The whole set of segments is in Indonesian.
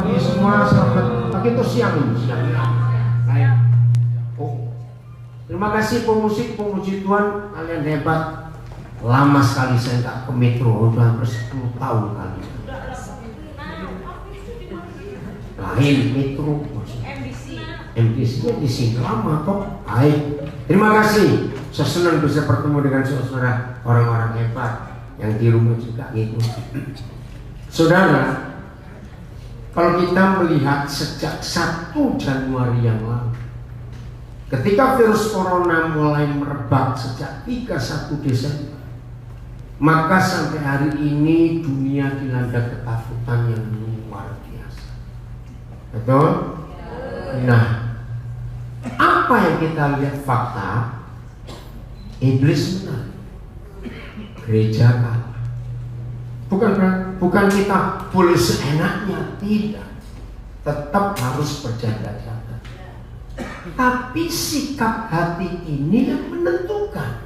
pagi semua, selamat pagi itu siang. Baik. Oh. Terima kasih pemusik, pemuji Tuhan, kalian hebat. Lama sekali saya nggak ke Metro, udah hampir 10 tahun kali. Lain Metro, MDC-nya di sini lama toh. Baik. Terima kasih. Saya senang bisa bertemu dengan saudara orang-orang hebat yang di rumah juga gitu. Saudara, kalau kita melihat sejak 1 Januari yang lalu, ketika virus corona mulai merebak sejak 31 Desember, maka sampai hari ini dunia dilanda ketakutan yang luar biasa. Betul? Nah, apa yang kita lihat fakta? Iblis menang, gereja kalah. Bukan kita boleh seenaknya, tidak. Tetap harus berjaga-jaga. Tapi sikap hati ini yang menentukan.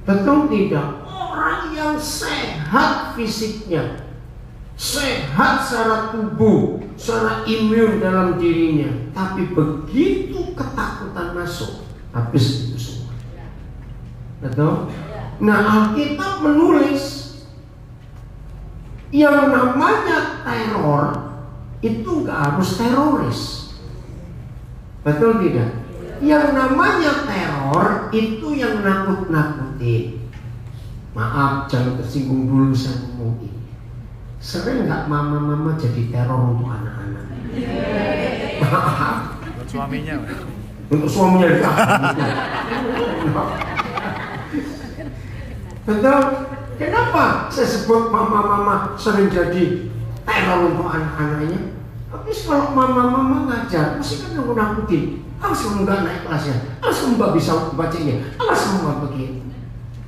Betul tidak? Orang yang sehat fisiknya, sehat secara tubuh, secara imun dalam dirinya, tapi begitu ketakutan masuk, habis itu semua. Betul? Nah, Alkitab menulis yang namanya teror itu nggak harus teroris. Betul tidak? Yang namanya teror itu yang nakut-nakutin. Maaf, jangan tersinggung dulu saya ngomong ini. Sering nggak mama-mama jadi teror untuk anak-anak? Maaf. Untuk suaminya. Untuk suaminya juga. Betul? Kenapa saya sebut mama-mama sering jadi teror untuk anak-anaknya? Tapi kalau mama-mama ngajar, mesti kan nakut-nakutin. Awas kamu nggak naik kelasnya, awas kamu nggak bisa bacanya, awas kamu nggak begitu.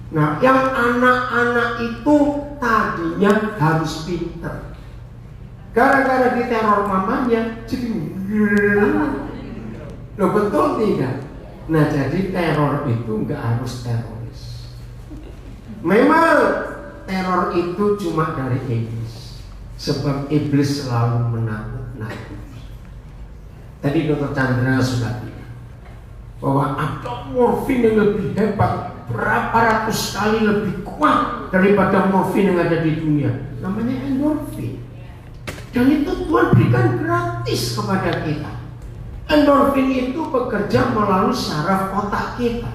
Nah, yang anak-anak itu tadinya harus pinter. Gara-gara diteror mamanya, jadi loh, betul tidak? Nah, jadi teror itu nggak harus teroris. Memang teror itu cuma dari iblis, sebab iblis selalu menakut-nakuti. Tadi Dr. Chandra sudah bilang bahwa ada morfin yang lebih hebat, berapa ratus kali lebih kuat daripada morfin yang ada di dunia. Namanya endorfin. Dan itu Tuhan berikan gratis kepada kita. Endorfin itu bekerja melalui saraf otak kita.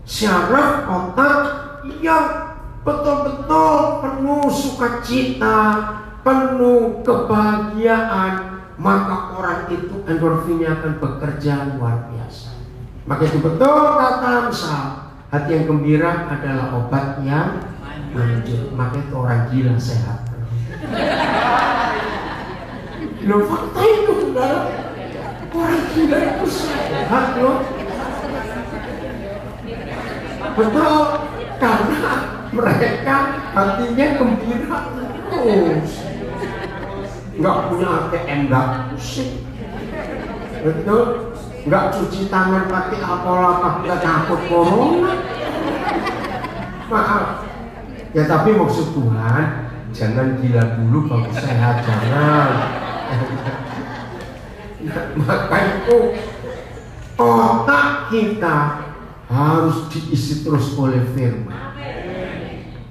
Saraf otak yang betul-betul penuh sukacita, penuh kebahagiaan, maka orang itu endorfinnya akan bekerja luar biasa. Maka itu betul kata Amsal, hati yang gembira adalah obat yang manjur. Maka itu orang gila sehat. Loh, fakta itu saudara, orang gila itu sehat loh. Betul, karena mereka hatinya gembira terus. Nggak punya ATM, nggak pusing. Betul? Nggak cuci tangan pakai apa-apa, nggak takut corona. Maaf. Ya tapi maksud Tuhan, jangan gila dulu baru sehat, jangan. Maka itu otak kita harus diisi terus oleh firman.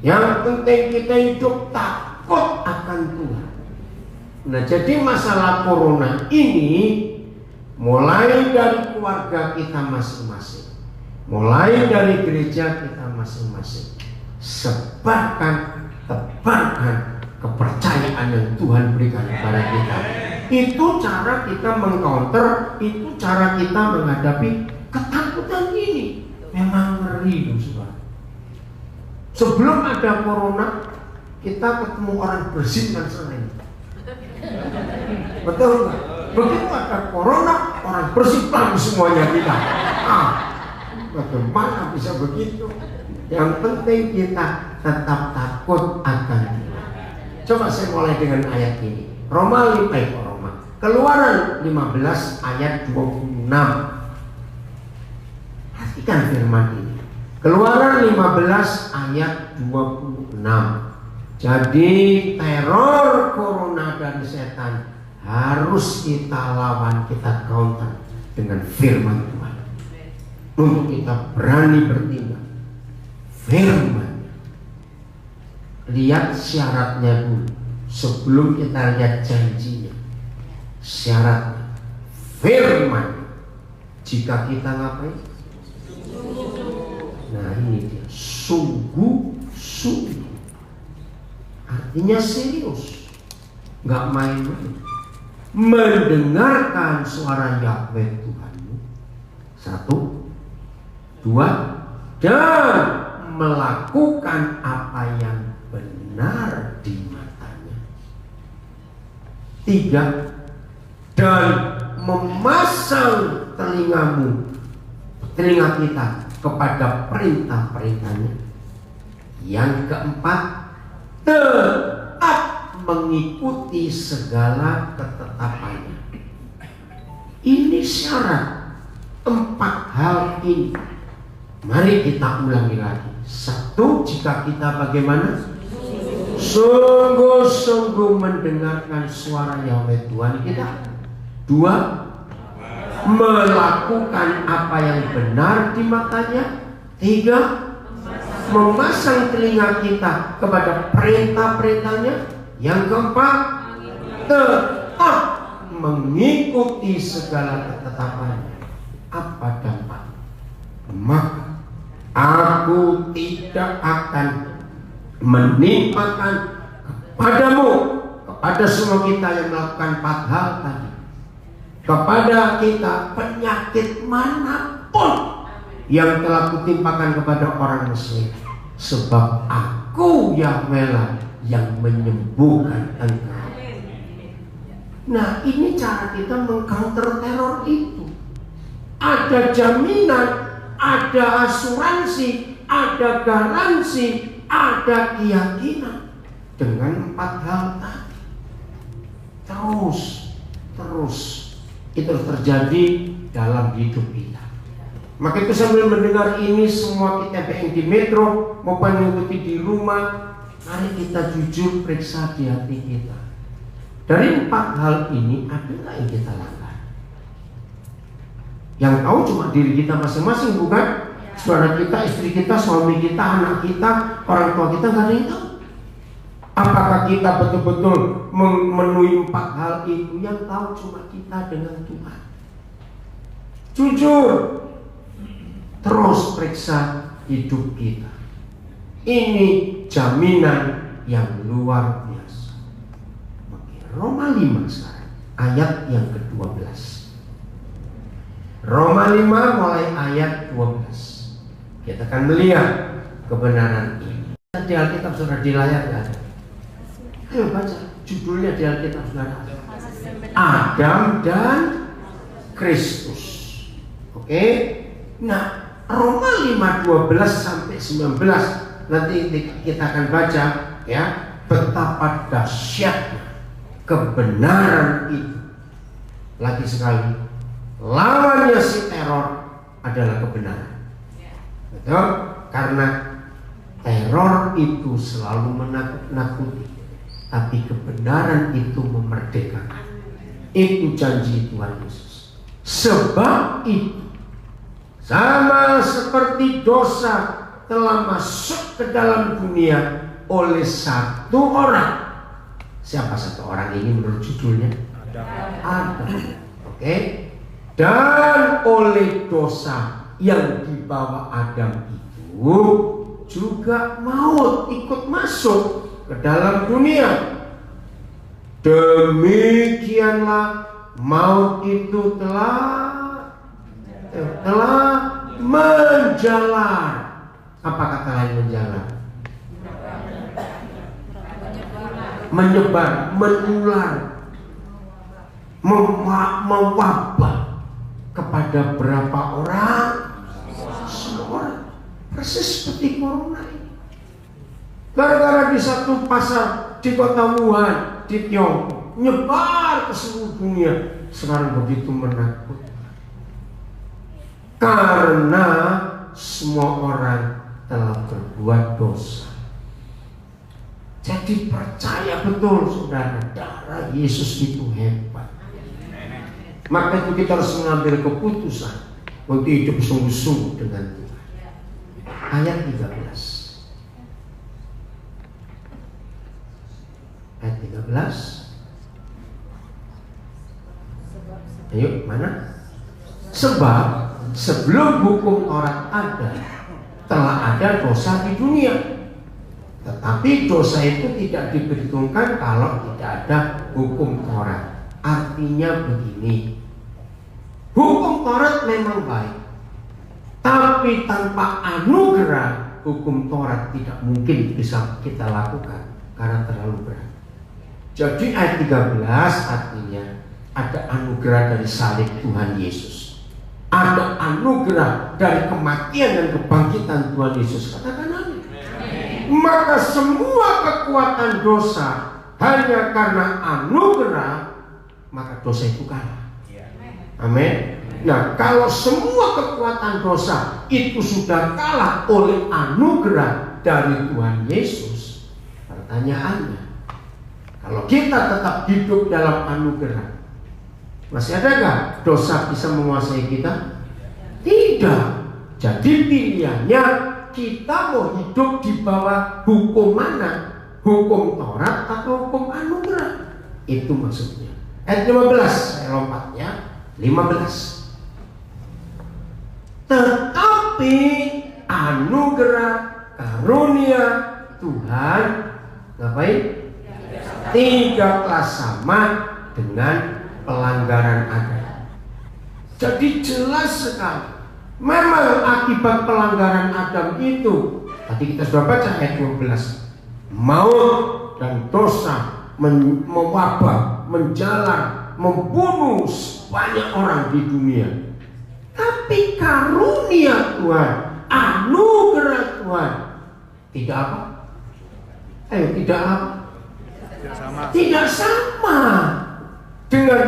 Yang penting kita hidup takut akan Tuhan. Nah, jadi masalah corona ini mulai dari keluarga kita masing-masing, mulai dari gereja kita masing-masing. Sebarkan, tebarkan kepercayaan yang Tuhan berikan kepada kita. Itu cara kita mengcounter, itu cara kita menghadapi ketakutan ini. Memang ngeri, saudara. Sebelum ada corona, kita ketemu orang bersin dan sering. Betul nggak? Begitu ada corona, orang bersih semuanya kita. Bagaimana bisa begitu? Yang penting kita tetap takut akan Tuhan. Coba saya mulai dengan ayat ini. Keluaran 15 ayat 26. Perhatikan firman ini. Keluaran 15 ayat 26. Jadi teror corona dari setan harus kita lawan, kita counter dengan firman Tuhan. Untuk kita berani bertindak. Firman. Lihat syaratnya dulu sebelum kita lihat janjinya. Syaratnya firman. Jika kita ngapain? Nah ini dia, sungguh-sungguh. Artinya serius, nggak main-main. Mendengarkan suara Yahweh Tuhanmu. 1, 2, dan melakukan apa yang benar di matanya. 3, dan memasang telinga kita kepada perintah-perintahnya. Yang 4, tetap mengikuti segala ketetapannya. Ini syarat 4 hal ini. Mari kita ulangi lagi. 1, jika kita bagaimana? Sungguh-sungguh mendengarkan suara Yahweh Tuhan kita. 2, melakukan apa yang benar di matanya. 3, memasang telinga kita kepada perintah-perintahnya. Yang 4, tetap mengikuti segala ketetapannya. Apa dampaknya? Maka aku tidak akan menimpakan kepadamu, kepada semua kita yang melakukan 4 hal tadi, kepada kita penyakit manapun yang telah kutimpakan kepada orang Muslim, sebab aku Yahweh lah yang menyembuhkan engkau. Nah ini cara kita mengcounter teror itu. Ada jaminan, ada asuransi, ada garansi, ada keyakinan dengan 4 hal tadi. Terus itu terjadi dalam hidup kita. Maka itu sambil mendengar ini semua kita yang di metro maupun mengikuti di rumah, mari kita jujur periksa di hati kita. Dari 4 hal ini ada nggak yang kita langgar? Yang tahu cuma diri kita masing-masing, bukan? Saudara kita, istri kita, suami kita, anak kita, orang tua kita, nggak ada yang tahu. Apakah kita betul-betul memenuhi 4 hal itu? Yang tahu cuma kita dengan Tuhan. Jujur, terus periksa hidup kita. Ini jaminan yang luar biasa. Roma 5 sekarang, ayat yang ke-12. Roma 5 mulai ayat 12. Kita akan melihat kebenaran ini. Di Alkitab sudah di layar nggak ada? Ayo baca judulnya di Alkitab sudah ada. Adam dan Kristus. Oke? Nah, Roma 5 12 sampai 19 nanti kita akan baca ya, betapa dahsyatnya kebenaran itu. Lagi sekali, lawannya si teror adalah kebenaran. Betul? Karena teror itu selalu menakut-nakuti, tapi kebenaran itu memerdekakan. Itu janji Tuhan Yesus. Sebab itu, sama seperti dosa telah masuk ke dalam dunia oleh satu orang. Siapa satu orang ini menurut judulnya? Adam. Oke? Dan oleh dosa yang dibawa Adam itu juga maut ikut masuk ke dalam dunia. Demikianlah maut itu telah menjalar. Apa kata lain menjalar? Menyebar, menular, mewabah kepada berapa orang? Semua orang. Persis seperti corona ini. Gara-gara di satu pasar di kota Wuhan, di Tiongkok, nyebar ke seluruh dunia. Sekarang begitu menakutkan. Karena semua orang telah berbuat dosa. Jadi percaya betul saudara, darah Yesus itu hebat. Maka itu kita harus mengambil keputusan untuk hidup sungguh-sungguh dengan Tuhan. Ayat 13. Ayat 13. Ayo, mana? Sebab sebelum hukum Taurat ada, telah ada dosa di dunia. Tetapi dosa itu tidak diperhitungkan kalau tidak ada hukum Taurat. Artinya begini, hukum Taurat memang baik, tapi tanpa anugerah hukum Taurat tidak mungkin bisa kita lakukan karena terlalu berat. Jadi ayat 13 artinya ada anugerah dari salib Tuhan Yesus, ada anugerah dari kematian dan kebangkitan Tuhan Yesus. Katakan amin. Maka semua kekuatan dosa hanya karena anugerah, maka dosa itu kalah. Amin. Nah, kalau semua kekuatan dosa itu sudah kalah oleh anugerah dari Tuhan Yesus, pertanyaannya, kalau kita tetap hidup dalam anugerah, masih ada nggak dosa bisa menguasai kita? Tidak. Jadi pilihannya, kita mau hidup di bawah hukum mana? Hukum Taurat atau hukum anugerah? Itu maksudnya. Ayat 15, saya lompat ya. 15. Tetapi anugerah karunia Tuhan ngapain? Tidaklah sama dengan pelanggaran Adam. Jadi jelas sekali, memang akibat pelanggaran Adam itu, tadi kita sudah baca ayat 12, maut dan dosa mewabah, menjalar, membunuh banyak orang di dunia. Tapi karunia Tuhan, anugerah Tuhan tidak apa? Tidak apa? Tidak sama dengan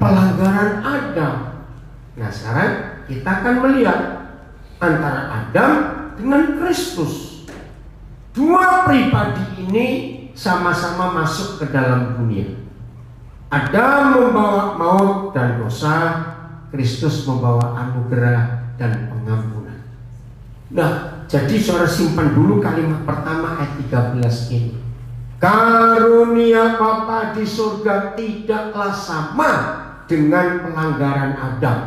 pelanggaran Adam. Nah, sekarang kita akan melihat antara Adam dengan Kristus. Dua pribadi ini sama-sama masuk ke dalam dunia. Adam membawa maut dan dosa, Kristus membawa anugerah dan pengampunan. Nah, jadi saudara simpan dulu kalimat pertama ayat 13 ini. Karunia Bapa di surga tidaklah sama dengan pelanggaran Adam.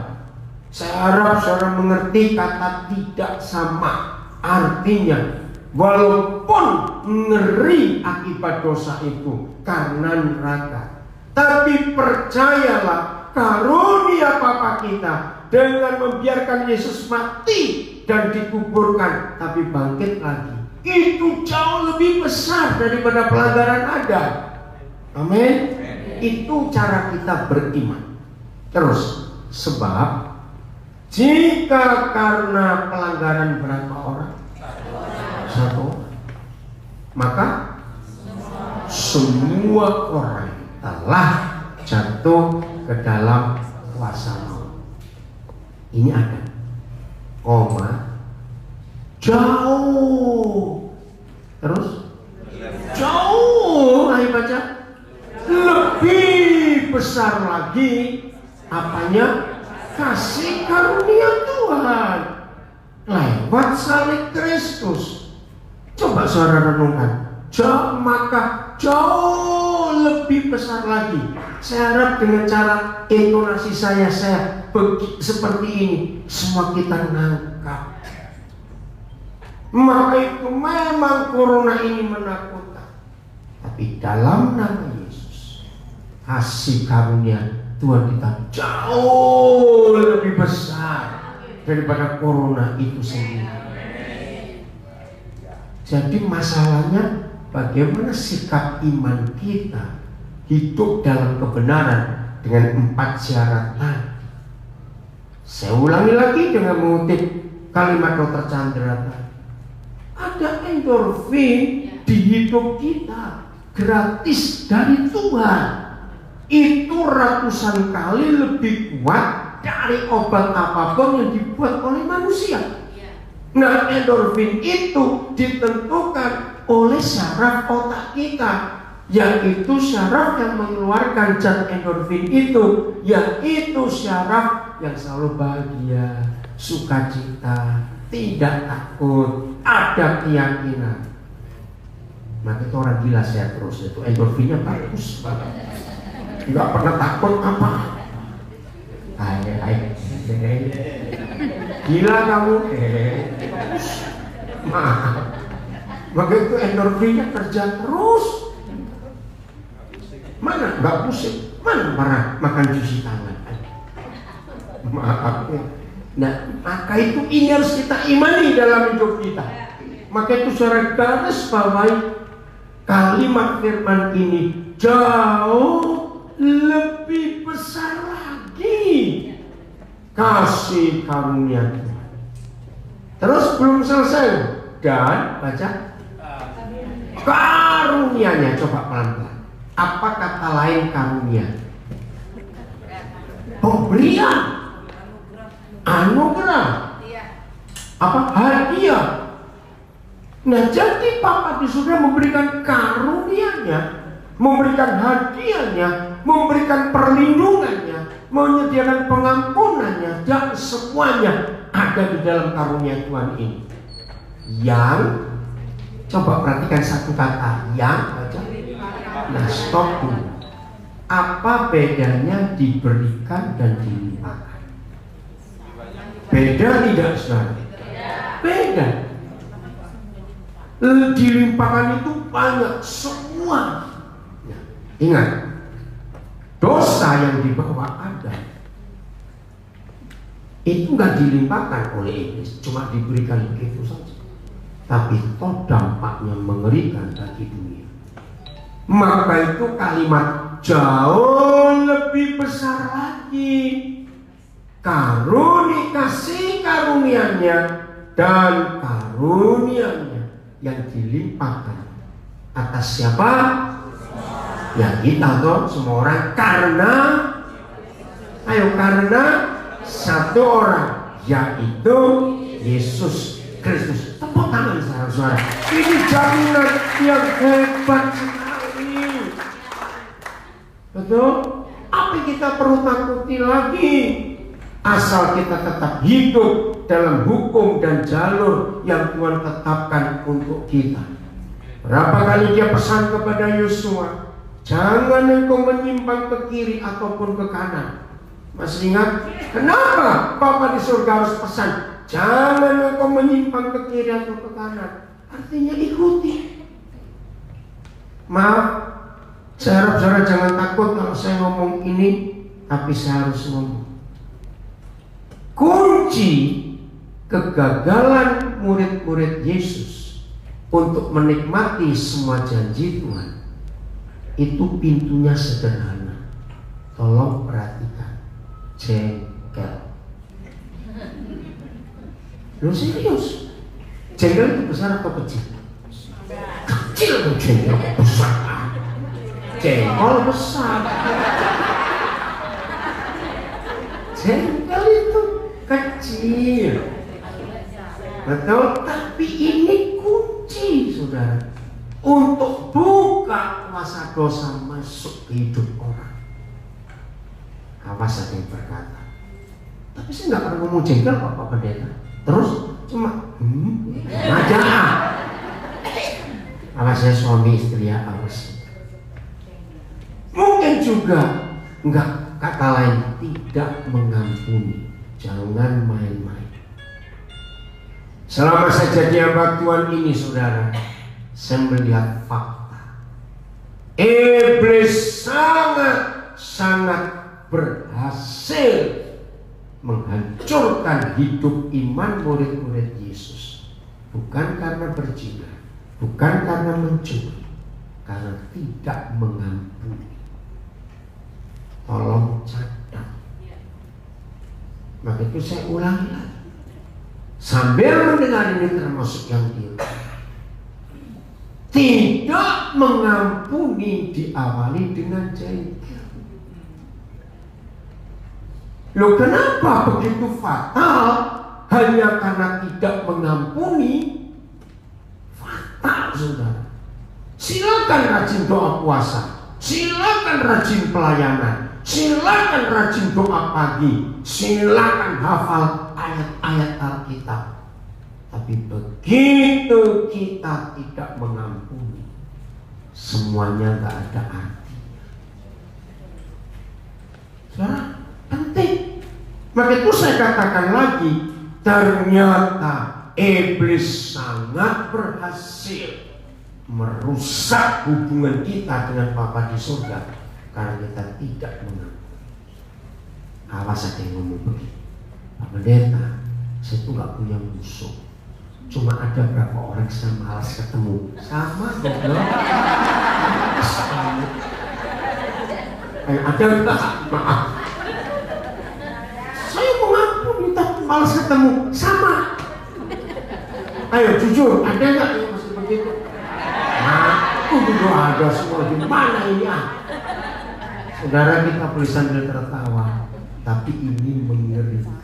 Saya harap saudara mengerti kata tidak sama. Artinya, walaupun ngeri akibat dosa itu karena neraka, tapi percayalah, karunia Bapa kita dengan membiarkan Yesus mati dan dikuburkan tapi bangkit lagi, itu jauh lebih besar daripada pelanggaran Adam. Amin. Itu cara kita beriman. Terus, sebab jika karena pelanggaran berapa orang? Satu. Maka semua orang telah jatuh ke dalam kuasa maut. Ini ada koma jauh, terus jauh, ayo baca, lebih besar lagi apanya? Kasih karunia Tuhan lewat salib Kristus. Coba saudara renungkan, maka jauh lebih besar lagi. Saya harap dengan cara intonasi saya seperti ini, semua kita nangkap. Maka itu memang corona ini menakutkan, tapi dalam nama Yesus, kasih karunia Tuhan kita jauh lebih besar daripada corona itu sendiri. Jadi masalahnya bagaimana sikap iman kita hidup dalam kebenaran dengan 4 syarat tadi. Saya ulangi lagi dengan mengutip kalimat Dr. Chandra tadi. Ada endorfin di hidup kita gratis dari Tuhan. Itu ratusan kali lebih kuat dari obat apapun yang dibuat oleh manusia. Nah, endorfin itu ditentukan oleh syaraf otak kita, yaitu syaraf yang mengeluarkan zat endorfin itu, yaitu syaraf yang selalu bahagia, sukacita, tidak takut, ada keyakinan. Maka itu orang gila sehat terus, itu endorfinnya bagus banget, nggak pernah takut apa. Hai, gila kamu, maaf. Maka itu endorfinnya kerja terus. Mana nggak pusing, mana marah, makan cuci tangan. Maaf. Nah, maka itu ini harus kita imani dalam hidup kita. Maka itu secara garis bawahi kalimat firman ini jauh lebih besar lagi kasih karunia Tuhan. Terus belum selesai, dan baca karunianya. Coba pelan-pelan. Apa kata lain karunia? Pemberian, anugerah, apa hadiah. Nah, jadi Bapa di surga memberikan karunia-Nya, memberikan hadiahnya, memberikan perlindungannya, menyediakan pengampunannya, dan semuanya ada di dalam karunia Tuhan ini. Yang, coba perhatikan satu kata, yang aja. Nah, stop dulu. Apa bedanya diberikan dan dilimpahkan? Beda tidak, saudara? Beda. Dilimpahkan itu banyak semua. Nah, ingat, dosa yang dibawa Adam itu nggak dilimpahkan oleh iblis, cuma diberikan begitu saja. Tapi toh dampaknya mengerikan bagi dunia. Maka itu kalimat jauh lebih besar lagi kasih karunia-Nya dan karunia-Nya yang dilimpahkan atas siapa? Ya kita toh, semua orang, karena satu orang, yaitu Yesus Kristus. Tepuk tangan saudara-saudara. Ini jaminan yang hebat sekali. Betul? Apa yang kita perlu takuti lagi? Asal kita tetap hidup dalam hukum dan jalur yang Tuhan tetapkan untuk kita. Berapa kali dia pesan kepada Yosua, jangan engkau menyimpang ke kiri ataupun ke kanan. Masih ingat? Kenapa Bapa di surga harus pesan, jangan engkau menyimpang ke kiri atau ke kanan? Artinya ikuti. Maaf, saya harap saudara jangan takut kalau saya ngomong ini, tapi saya harus ngomong. Kunci kegagalan murid-murid Yesus untuk menikmati semua janji Tuhan itu pintunya sederhana. Tolong perhatikan, jengkel. Lu serius? Jengkel itu besar atau kecil? Kecil tuh jengkel, besar. Jengkol besar. Jengkel itu kecil, betul. Tapi ini kunci, saudara, untuk buka kuasa dosa masuk ke hidup orang. Awas ada yang berkata, tapi saya nggak pernah ngomong jengkel kok Pak Pendeta. Terus cuma aja. Awas ya suami istri ya, awas. Mungkin juga nggak, kata lain, tidak mengampuni. Jangan main-main. Selama saya jadi hamba Tuhan ini, saudara, saya melihat fakta. Iblis sangat berhasil menghancurkan hidup iman murid-murid Yesus. Bukan karena berzina, bukan karena mencuri, karena tidak mengampuni. Tolong catat. Maka itu saya ulangi lagi. Sambil mendengar ini termasuk yang diri. Tidak mengampuni diawali dengan jengkel. Loh, kenapa begitu fatal? Hanya karena tidak mengampuni. Fatal. Tak, saudara. Silakan rajin doa puasa, silakan rajin pelayanan, silakan rajin doa pagi, silakan hafal ayat-ayat Alkitab. Tapi begitu kita tidak mengampuni, semuanya gak ada arti. Saudara, penting. Maka itu saya katakan lagi, ternyata iblis sangat berhasil merusak hubungan kita dengan Bapa di surga karena kita tidak mengampuni. Awas ada yang ngomong begini, Pak Pendeta, saya tuh gak punya musuh, cuma ada berapa orang saya malas ketemu. Sama goblok. Ada enggak? Maaf, saya mau ngampuni tapi malas ketemu. Sama. Ayo jujur, ada enggak yang masih begitu? Aku juga ada semua. Di mana ini Saudara, kita boleh sambil tertawa, tapi ini mengerikan.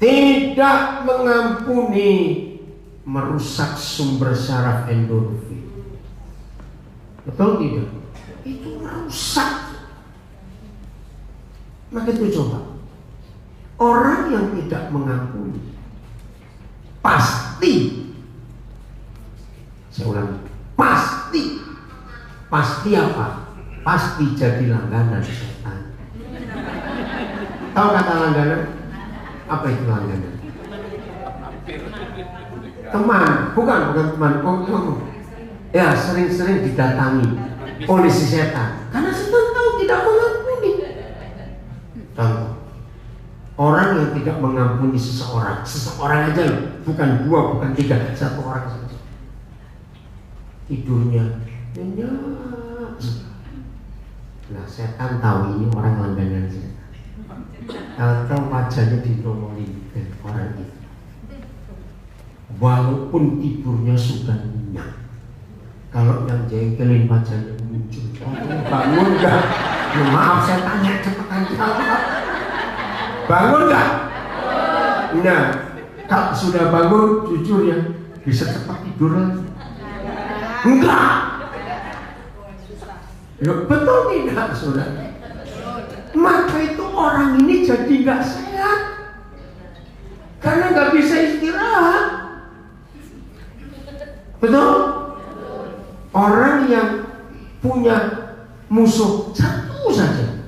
Tidak mengampuni merusak sumber syaraf endorfin. Betul tidak? Itu merusak. Maka itu coba, orang yang tidak mengampuni pasti, saya ulangi, pasti apa? Pasti jadi langganan setan. Tahu kata langganan? Apa itu langganan? Teman, bukan teman. Ya, sering-sering didatangi oleh si setan karena setan tahu tidak mengampuni. Contoh, orang yang tidak mengampuni seseorang aja loh, bukan dua, bukan tiga, satu orang saja. Tidurnya nyenyak. Nah, setan tahu ini orang langganan setan. Atau wajahnya dinomolin orang itu, walaupun tidurnya sudah nyenyak, kalau yang jengkelin wajahnya muncul, bangun gak? Ya, maaf saya tanya cepetan jawab. Bangun gak? Nah, kalau sudah bangun jujur ya, bisa cepat tidur lagi? Enggak. Ya, betul tidak saudara? Maka itu orang ini jadi gak sehat karena gak bisa istirahat. Betul? Orang yang punya musuh satu saja,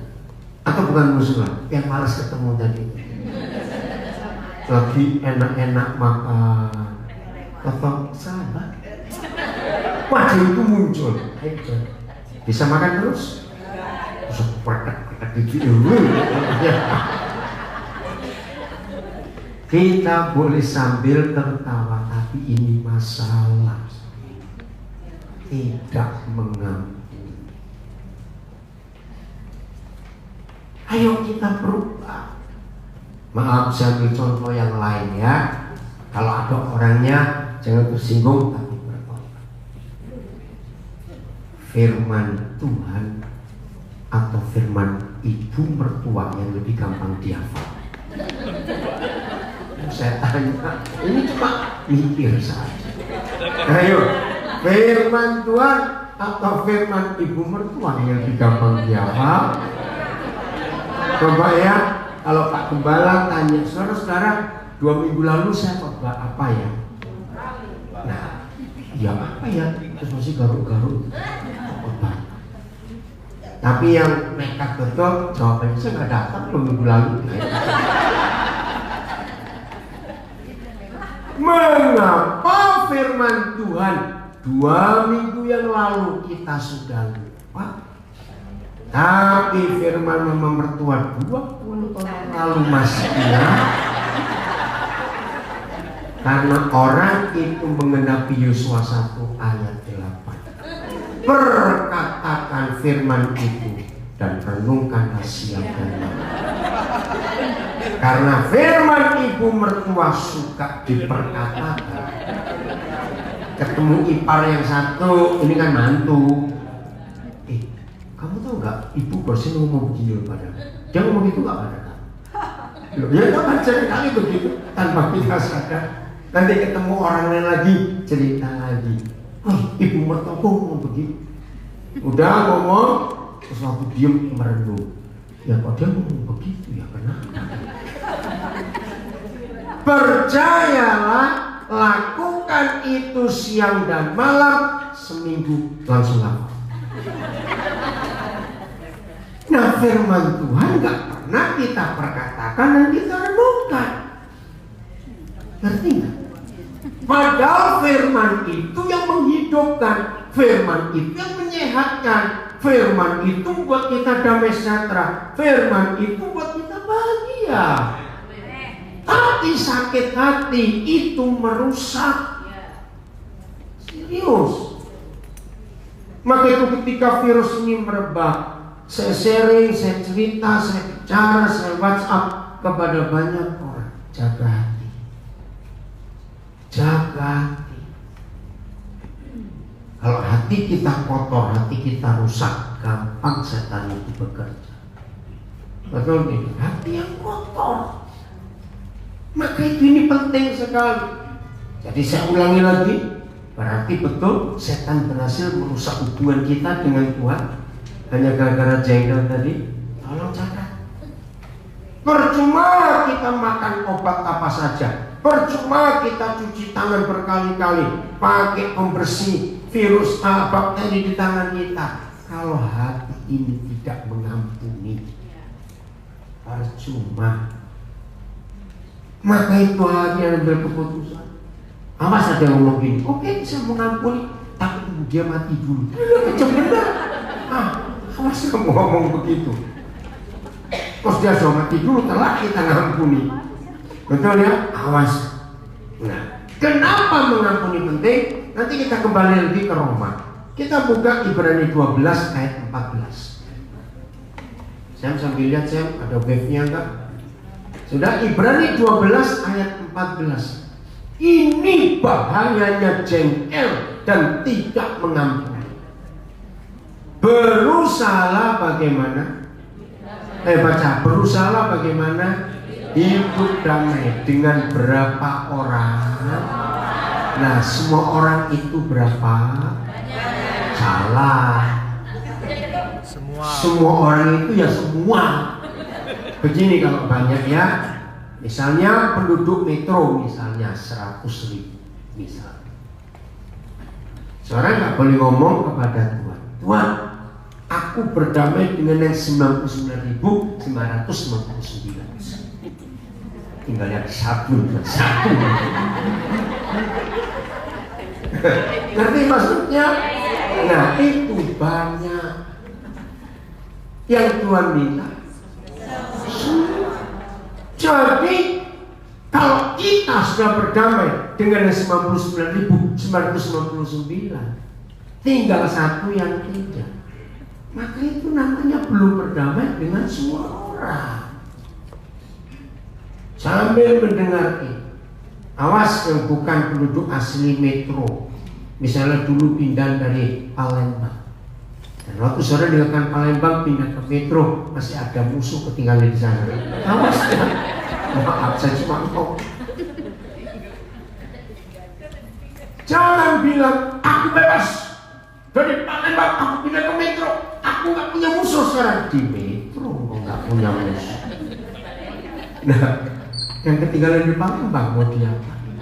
atau bukan musuh lah, yang malas ketemu tadi, lagi enak-enak makan, atau sahabat, wajah itu muncul, bisa makan terus? Kita boleh sambil tertawa, tapi ini masalah. Tidak mengampuni. Ayo kita berubah. Maaf, saya ambil contoh yang lain ya. Kalau ada orangnya jangan tersinggung, tapi bertobat. Firman Tuhan atau firman ibu mertua yang lebih gampang dihafal? Saya tanya, ini cuma mikir saja. Ayo, firman Tuhan atau firman ibu mertua yang lebih gampang dihafal? Coba ya, kalau Pak Gembala tanya, saudara-saudara, 2 minggu lalu saya khotbah apa ya? Nah, ya apa ya? Terus masih garuk-garuk. Tapi yang nekat betul jawabannya, saya nggak datang 2 minggu lalu. Mengapa firman Tuhan 2 minggu yang lalu kita sudah lupa, tapi firman mama mertua 20 tahun lalu masih ingat? Karena orang itu menggenapi Yosua 1 ayat 8. Perkatakan firman itu dan renungkanlah siang dan malam. Karena firman ibu mertua suka diperkatakan. Ketemu ipar yang satu, ini kan mantu. Kamu tahu nggak? Ibu barusan ngomong begini pada. Dia ngomong itu nggak pada kamu? Ya kan sering kali begitu tanpa kita sadar. Nanti ketemu orang lain lagi, cerita lagi. Oh, ibu mertuaku ngomong begitu. Udah ngomong, terus aku diem merenung. Ya kok dia ngomong begitu ya, kenapa? Percayalah, lakukan itu siang dan malam, seminggu langsung hafal. Nah, firman Tuhan gak pernah kita perkatakan dan kita renungkan. Ngerti gak? Padahal firman itu yang menghidupkan, firman itu yang menyehatkan, firman itu buat kita damai sejahtera, firman itu buat kita bahagia. Tapi sakit hati itu merusak. Serius. Maka itu ketika virus ini merebak, saya sharing, saya cerita, saya bicara, saya WhatsApp kepada banyak orang. Jaga hati. Jaga hati. Kalau hati kita kotor, hati kita rusak, gampang setan itu bekerja. Betul tidak? Hati yang kotor. Maka itu ini penting sekali. Jadi saya ulangi lagi, berarti betul setan berhasil merusak hubungan kita dengan Tuhan hanya gara-gara jengkel tadi. Tolong catat. Percuma kita makan obat apa saja, percuma kita cuci tangan berkali-kali, pakai pembersih virus bakteri di tangan kita, kalau hati ini tidak mengampuni, percuma. Maka itu hati yang ambil keputusan. Awas ada yang ngomong gini, oke saya mengampuni, tapi dia mati dulu. Macam benar. Awas kamu ngomong begitu. Terus dia sudah mati dulu, telah kita ngampuni. Betul ya? Awas. Nah, kenapa mengampuni penting? Nanti kita kembali lagi ke Roma. Kita buka Ibrani 12 ayat 14. Saya sambil lihat, saya ada wave-nya enggak? Sudah, Ibrani 12 ayat 14. Ini bahayanya jengkel dan tidak mengampuni. Berusahalah bagaimana? Baca. Berusahalah bagaimana hidup damai dengan berapa orang? Nah, semua orang itu berapa? Salah. Semua orang itu ya semua. Begini kalau banyak ya, misalnya penduduk metro misalnya 100.000 misalnya. Seorang nggak boleh ngomong kepada Tuhan, Tuhan, aku berdamai dengan yang 99.999. Tinggal yang satu. Ngerti maksudnya? Nah, itu banyak yang Tuhan minta. Jadi kalau kita sudah berdamai dengan 99.999, tinggal satu yang tidak, maka itu namanya belum berdamai dengan semua orang. Sambil mendengar ini, awas yang bukan penduduk asli metro, misalnya dulu pindah dari Palembang. Dan waktu sore dilakukan Palembang pindah ke metro, masih ada musuh ketinggalan di sana. Awas ya. Maaf, saya cuma ngomong. Jangan bilang aku bebas dari Palembang, aku pindah ke metro, aku nggak punya musuh sekarang. Di metro kok nggak punya musuh. Nah, yang ketinggalan di Palembang mau diapain?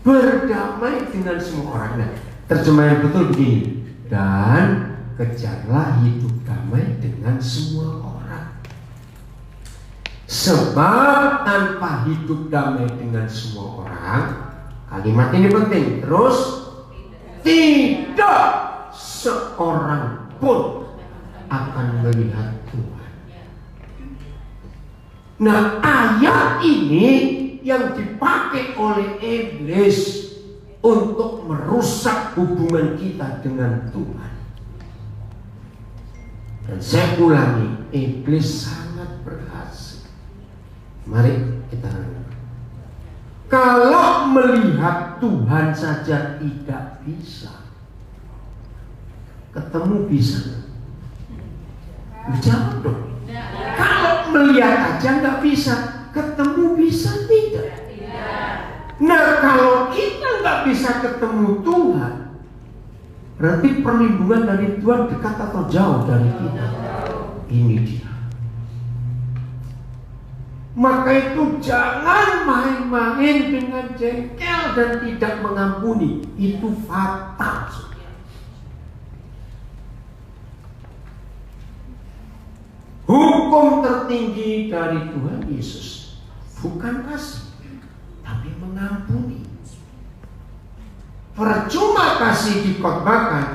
Berdamai dengan semua orang. Nah, terjemah yang betul begini. Dan kejarlah hidup damai dengan semua orang. Sebab tanpa hidup damai dengan semua orang, kalimat ini penting. Terus, tidak seorang pun akan melihat Tuhan. Nah, ayat ini yang dipakai oleh iblis untuk merusak hubungan kita dengan Tuhan. Dan saya ulangi, iblis sangat berhasil. Mari kita renung. Kalau melihat Tuhan saja tidak bisa, ketemu bisa? Jawab dong. Kalau melihat aja nggak bisa, ketemu bisa tidak? kalau kita nggak bisa ketemu Tuhan, berarti perlindungan dari Tuhan dekat atau jauh dari kita? Ini dia. Maka itu jangan main-main dengan jengkel dan tidak mengampuni. Itu fatal. Hukum tertinggi dari Tuhan Yesus bukan kasih, tapi mengampuni. Percuma kasih dikotbahkan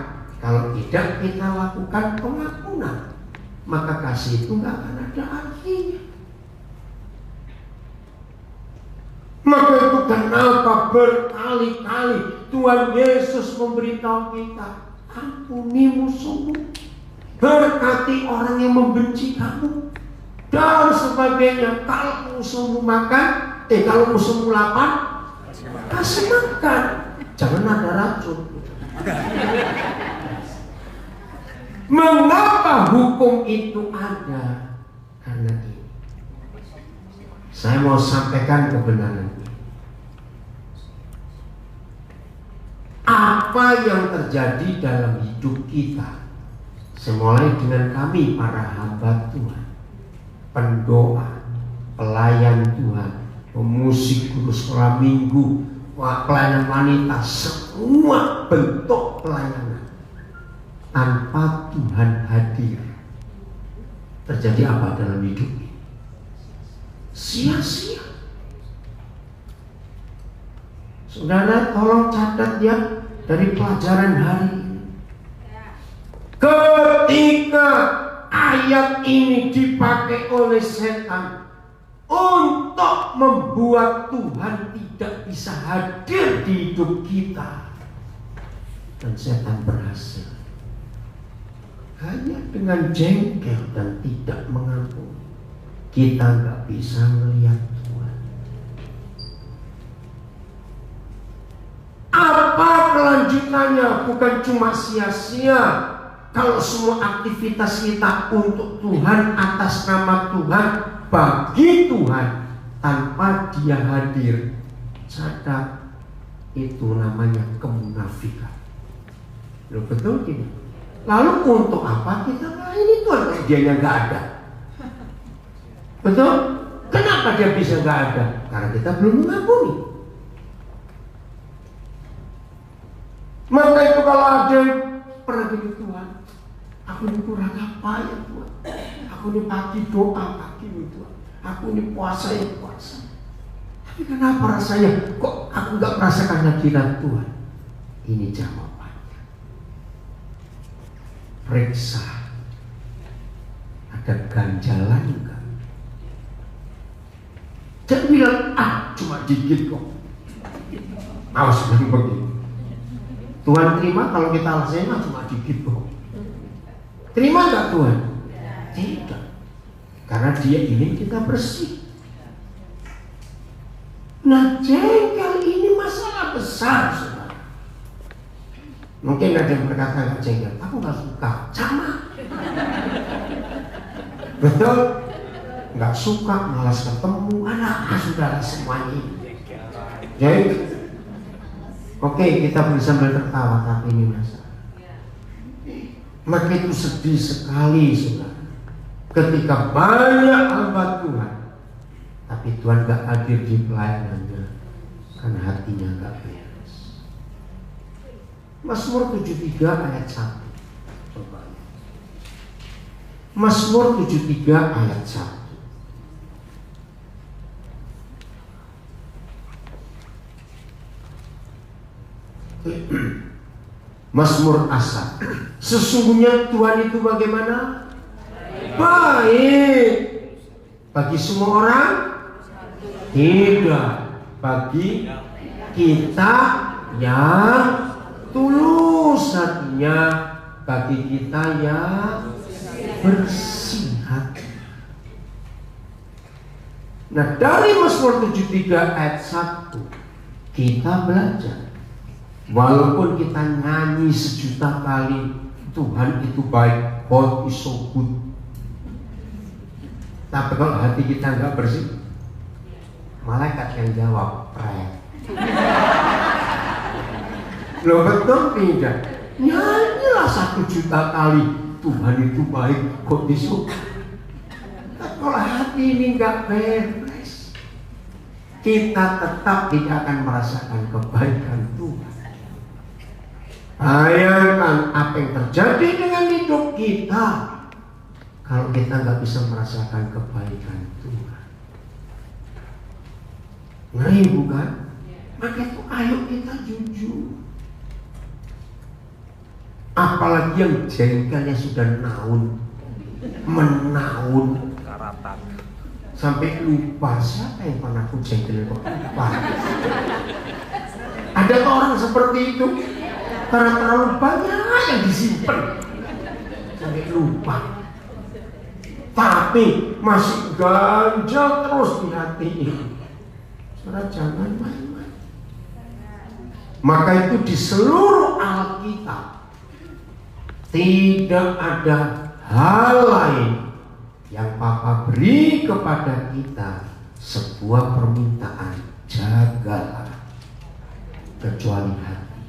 kalau tidak kita lakukan pengampunan, maka kasih itu nggak akan ada artinya. Maka itu kenapa berkali-kali Tuhan Yesus memberitahu kita, ampuni musuhmu, berkati orang yang membenci kamu, dan sebagainya. Kalau musuhmu makan, kalau musuhmu lapar, kasih makan. Jangan ada racun. Mengapa hukum itu ada? Karena ini. Saya mau sampaikan kebenaran ini. Apa yang terjadi dalam hidup kita, semulai dengan kami para hamba Tuhan, pendoa, pelayan Tuhan, pemusik, guru sekolah minggu, pelayanan wanita, semua bentuk pelayanan. Tanpa Tuhan hadir, terjadi apa dalam hidup ini? Sia-sia. Saudara, tolong catat ya dari pelajaran hari ini. Ketika ayat ini dipakai oleh setan untuk membuat Tuhan tidak bisa hadir di hidup kita, dan setan berhasil hanya dengan jengkel dan tidak mengampuni, kita nggak bisa melihat Tuhan. Apa kelanjutannya? Bukan cuma sia-sia kalau semua aktivitas kita untuk Tuhan, atas nama Tuhan, bagi Tuhan, tanpa Dia hadir. Sadar, itu namanya kemunafikan. Loh, betul tidak? Lalu untuk apa kita melayani Tuhan? Dianya nggak ada. Betul? Kenapa dia bisa nggak ada? Karena kita belum mengampuni. Maka itu kalau ada yang pernah gini, Tuhan, aku ini kurang apa ya Tuhan? Aku ini pagi doa, pagi Tuhan. Aku ini puasa ya puasa. Tapi kenapa rasanya kok aku nggak merasakan hadirat Tuhan? Ini jawabannya. Periksa, ada ganjalan enggak? Jangan bilang, cuma dikit kok. Awas bilang begitu. Tuhan terima kalau kita alasannya cuma dikit kok. Terima enggak Tuhan? Tidak. Karena Dia ingin kita bersih. Nah, jengkel ini masalah besar, saudara. Mungkin ada yang berkata nggak jengkel, aku nggak suka, sama. Betul? Nggak suka, malas ketemu, anak saudara semuanya. Jadi, oke, kita bisa sambil tertawa, tapi ini masalah. Maka itu sedih sekali, saudara, ketika banyak hamba Tuhan, tapi Tuhan gak hadir di pelayanannya karena hatinya gak beres. Mazmur 73 ayat 1. Coba. Mazmur 73 ayat 1. Mazmur Asaf. Sesungguhnya Tuhan itu bagaimana? Baik. Bagi semua orang? Tidak. Bagi kita yang tulus hatinya, bagi kita yang bersih hati. Nah, dari Mazmur 73 ayat 1 kita belajar, walaupun kita nyanyi sejuta kali Tuhan itu baik, God is so good, tapi kalau hati kita nggak bersih, malaikat yang jawab, pray. Loh betul tidak? Nyanyilah 1 juta kali Tuhan itu baik kok disuka. Kalau hati ini nggak beres, kita tetap tidak akan merasakan kebaikan Tuhan. Bayangkan apa yang terjadi dengan hidup kita kalau kita nggak bisa merasakan kebaikan Tuhan. Ngeri bukan? Maka itu ayo kita jujur. Apalagi yang jengkelnya sudah menaun sampai lupa siapa yang pernah aku jengkel kok lupa. Ada orang seperti itu karena terlalu banyak yang disimpan sampai lupa, tapi masih ganjal terus di hati ini. Saudara jangan main-main. Maka itu di seluruh Alkitab tidak ada hal lain yang Papa beri kepada kita sebuah permintaan, jagalah, kecuali hati.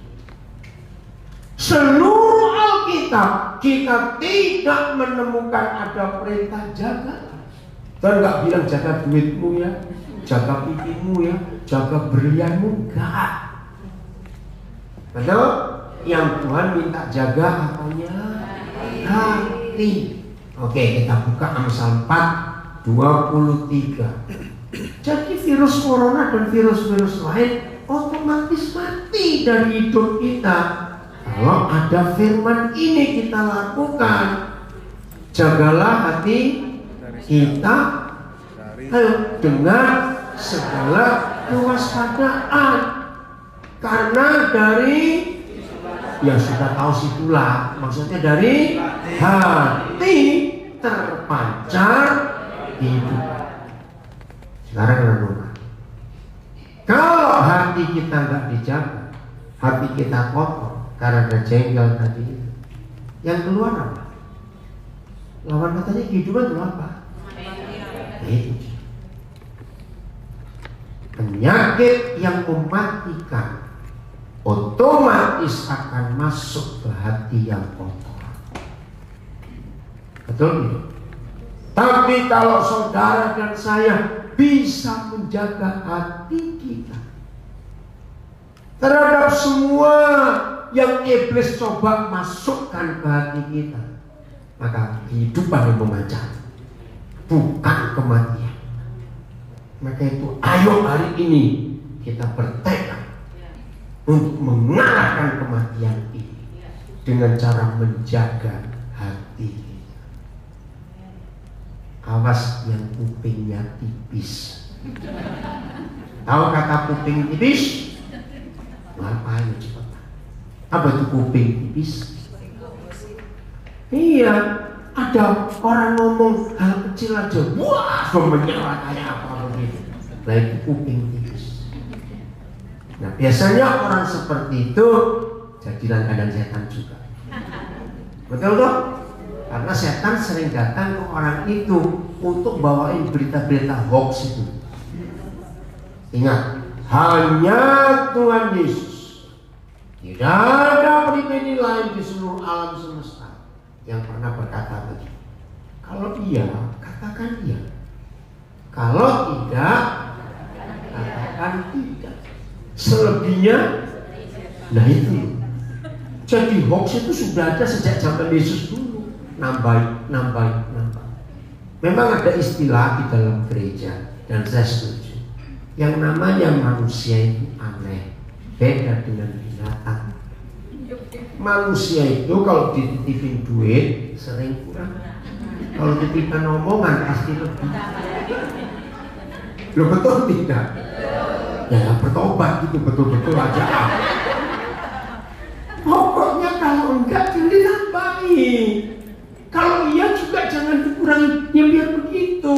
Seluruh Alkitab kita tidak menemukan ada perintah jagalah. Tuhan nggak bilang jaga duitmu ya, jaga pipimu ya, jaga berlianmu, enggak. Betul? Yang Tuhan minta jaga apanya? Hati. Oke, kita buka Amsal 4:23. Jadi virus corona dan virus-virus lain otomatis mati dari hidup kita kalau ada firman ini kita lakukan. Jagalah hati kita dengan segala kewaspadaan, karena dari ya sudah tahu situlah, maksudnya dari hati terpancar hidup. Sekarang renungkan, kalau hati kita nggak dijaga, hati kita kotor karena ada jengkel tadi, yang keluar apa? Lawan katanya kehidupan itu apa? Penyakit yang mematikan otomatis akan masuk ke hati yang kotor. Betul tidak? Tapi kalau saudara dan saya bisa menjaga hati kita terhadap semua yang iblis coba masukkan ke hati kita, maka kehidupan yang memancar, bukan kematian. Maka itu ayo hari ini kita bertekad untuk mengalahkan kematian ini dengan cara menjaga hati kita. Awas yang kupingnya tipis. Tahu kata kuping tipis? Ngapain cepat? Apa itu kuping tipis? Iya, ada orang ngomong hal kecil aja, wah, menyala kayak apa begitu. Nah itu kuping tipis. Nah biasanya orang seperti itu jadi langganan setan juga. Betul toh? Karena setan sering datang ke orang itu untuk bawain berita-berita hoax itu. Ingat, hanya Tuhan Yesus, tidak ada pribadi lain di seluruh alam semesta yang pernah berkata begitu. Kalau iya, katakan iya. Kalau tidak, katakan tidak. Selebihnya, nah itu. Jadi hoax itu sudah ada sejak zaman Yesus dulu. Nambah. Memang ada istilah di dalam gereja, dan saya setuju. Yang namanya manusia itu aneh, beda dengan binatang. Manusia itu kalau dititipin duit sering kurang, kalau titipan omongan pasti lebih. Lo betul tidak? Ya bertobat gitu, betul-betul aja. Pokoknya kalau enggak jangan ditambahin, kalau iya juga jangan dikurangi, ya biar begitu.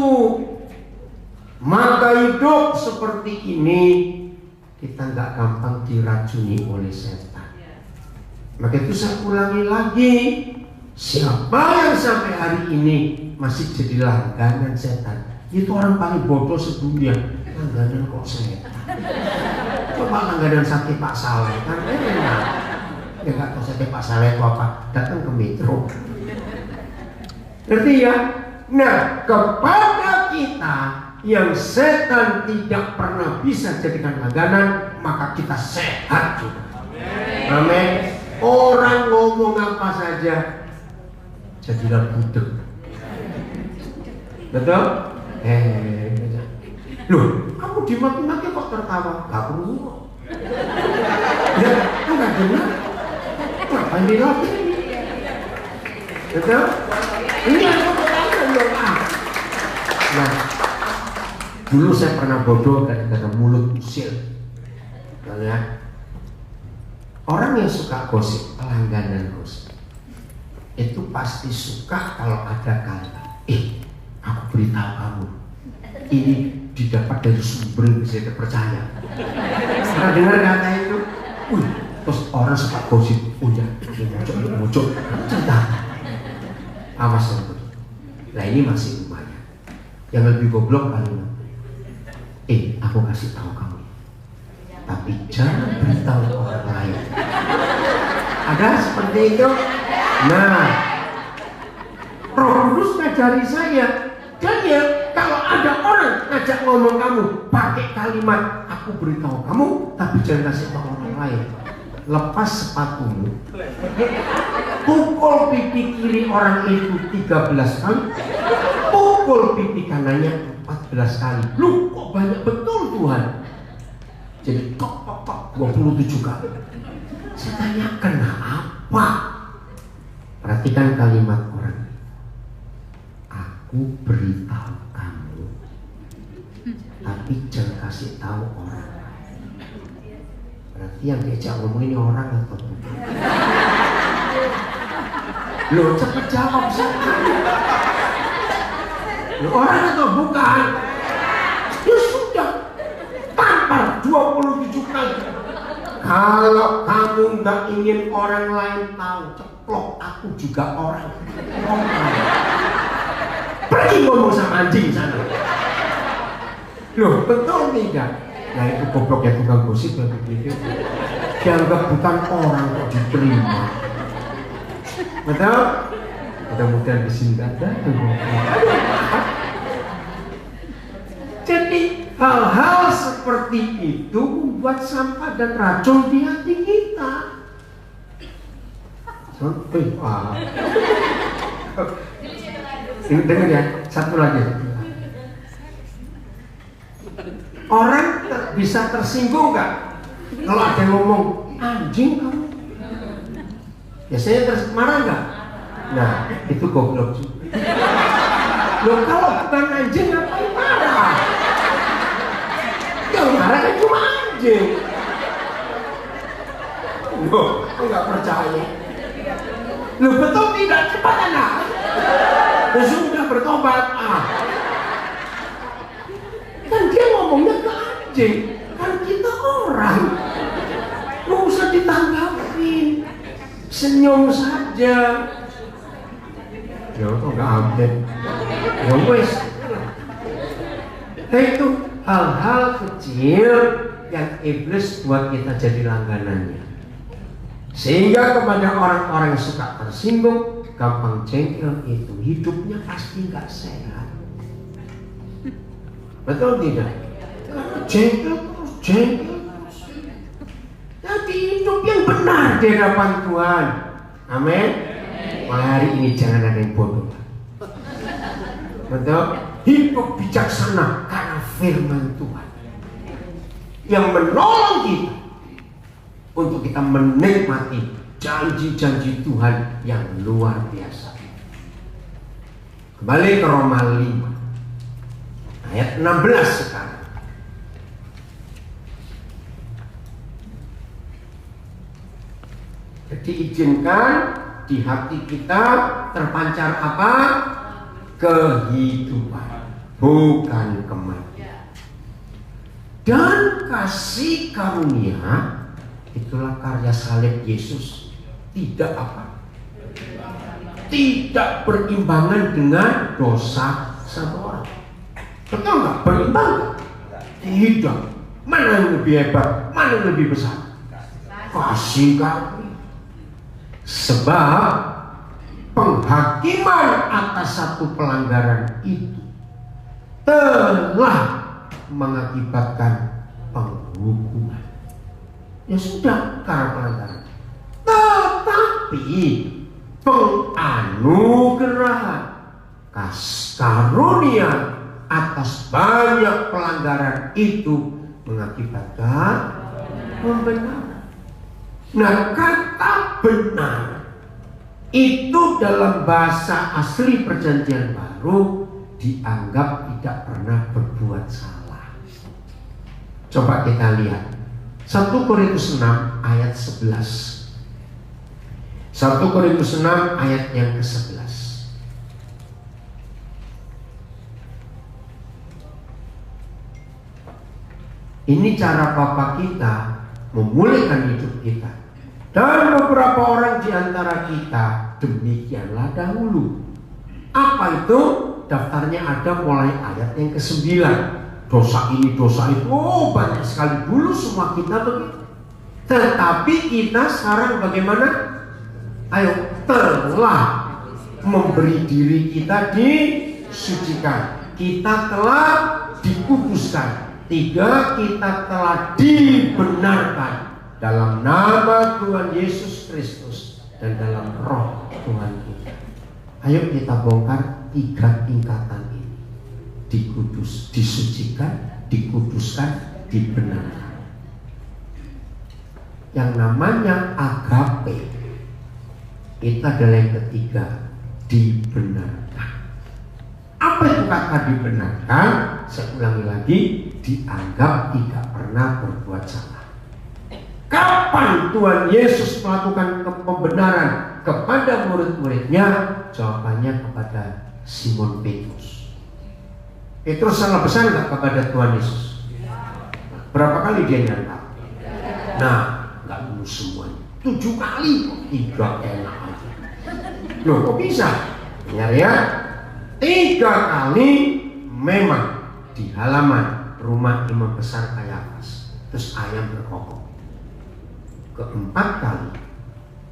Maka hidup seperti ini kita nggak gampang diracuni oleh setan. Maka itu saya ulangi lagi, siapa yang sampai hari ini masih jadi langganan setan, itu orang paling bodoh sedunia. Langganan kok setan? Coba langganan sate Pak Saleh kan enak. Ya nggak tahu sate Pak Saleh itu apa, datang ke Metro. Ngerti ya? Nah, kepada kita yang setan tidak pernah bisa jadikan langganan, maka kita sehat juga. Amin. Orang ngomong apa saja, jadilah budek. Betul? Loh, kamu dimaki-maki kok tertawa? Gak perlu. Ya, enggak dengar. Ngapain dilaki? Betul? Ini aku bertanya dong. Nah, dulu saya pernah bodoh gara-gara mulut usil. Ya. Orang yang suka gosip, langganan gosip, itu pasti suka kalau ada kata, aku beritahu kamu, ini didapat dari sumber yang bisa terpercaya. Pernah dengar kata itu? Terus orang suka gosip, muncul, cerita. Awas yang betul. Nah ini masih lumayan. Yang lebih goblok kalimat, aku kasih tahu kamu, tapi jangan beritahu orang lain. Ada seperti itu? Nah, Roh Kudus ngajari saya. Dan ya, kalau ada orang ngajak ngomong kamu pakai kalimat, aku beritahu kamu, tapi jangan kasih tahu orang lain. Lepas sepatumu, pukul pipi kiri orang itu 13 kali, pukul pipi kanannya 14 kali. Lu kok banyak betul Tuhan? Jadi tok 27 kali. Saya tanya kenapa? Perhatikan kalimat orang. Aku beritahu kamu, tapi jangan kasih tahu orang. Berarti yang diajak ngomong ini orang atau bukan? Loh cepet jawab saya. Loh orang atau bukan? Ya sudah, tampar 27 kali. Kalau kamu nggak ingin orang lain tahu, ceplok aku juga orang. Pergi ngomong sama anjing sana. Loh betul tidak? Nah itu gobloknya tukang gosip yang begitu. Dianggap bukan orang kok diterima. Betul? Mudah-mudahan di sini ada. Jadi hal-hal seperti itu membuat sampah dan racun di hati kita. Ini dengar ya, satu lagi. Orang bisa tersinggung gak? Kalau ada yang ngomong anjing kamu, biasanya marah gak? Nah itu goblok juga. Loh kalau bukan anjing ngapain marah? Yang marah kan cuma anjing. Loh aku gak percaya. Loh betul tidak? Cepat anak. Ya sudah bertobat. Kan dia ngomongnya ke anjing, kan kita orang. Nggak usah ditanggapin, senyum saja. Ya kok nggak update? Ya wes. Nah itu hal-hal kecil yang iblis buat kita jadi langganannya. Sehingga kepada orang-orang yang suka tersinggung, gampang jengkel itu, hidupnya pasti nggak sehat. Betul tidak? Karena jengkel terus. Jadi hidup yang benar di hadapan Tuhan. Amin. Mulai hari ini jangan ada yang bodoh. Betul? Hidup bijaksana karena firman Tuhan yang menolong kita untuk kita menikmati janji-janji Tuhan yang luar biasa. Kembali ke Roma 5 ayat 16 sekarang. Jadi izinkan di hati kita terpancar apa? Kehidupan, bukan kematian. Dan kasih karunia, itulah karya salib Yesus. Tidak apa? Tidak berimbangan dengan dosa satu orang. Betul nggak? Berimbang? Tidak. Mana yang lebih hebat? Mana yang lebih besar? Kasih kami. Sebab penghakiman atas satu pelanggaran itu telah mengakibatkan penghukuman. Ya sudah, karena pelanggaran. Tetapi penganugerahan karunia atas banyak pelanggaran itu mengakibatkan pembenaran. Nah, kata benar itu dalam bahasa asli Perjanjian Baru dianggap tidak pernah berbuat salah. Coba kita lihat 1 Korintus 6 ayat 11. 1 Korintus 6 ayat yang ke-11. Ini cara Bapa kita memulihkan hidup kita. Dan beberapa orang di antara kita demikianlah dahulu. Apa itu? Daftarnya ada mulai ayat yang ke-9. Dosa ini, dosa itu, oh banyak sekali. Dulu semua kita begitu. Tetapi kita sekarang bagaimana? Ayo, telah memberi diri kita disucikan. Kita telah dikuduskan. 3, kita telah dibenarkan dalam nama Tuhan Yesus Kristus dan dalam roh Tuhan kita. Ayo kita bongkar 3 tingkatan ini. Dikudus, disucikan, dikuduskan, dibenarkan. Yang namanya agape itu adalah yang ketiga, dibenarkan. Apa itu kata dibenarkan? Saya ulangi lagi, dianggap tidak pernah berbuat salah. Kapan Tuhan Yesus melakukan pembenaran kepada murid-muridnya? Jawabannya kepada Simon Petrus. Petrus salah besar nggak kepada Tuhan Yesus? Berapa kali dia nyangkal? Nah, nggak dulu semuanya. 7 kali, 3 enak aja. Loh, kok bisa? Dengar ya, 3 kali memang di halaman rumah imam besar Kayafas, terus ayam berkokok. Keempat kali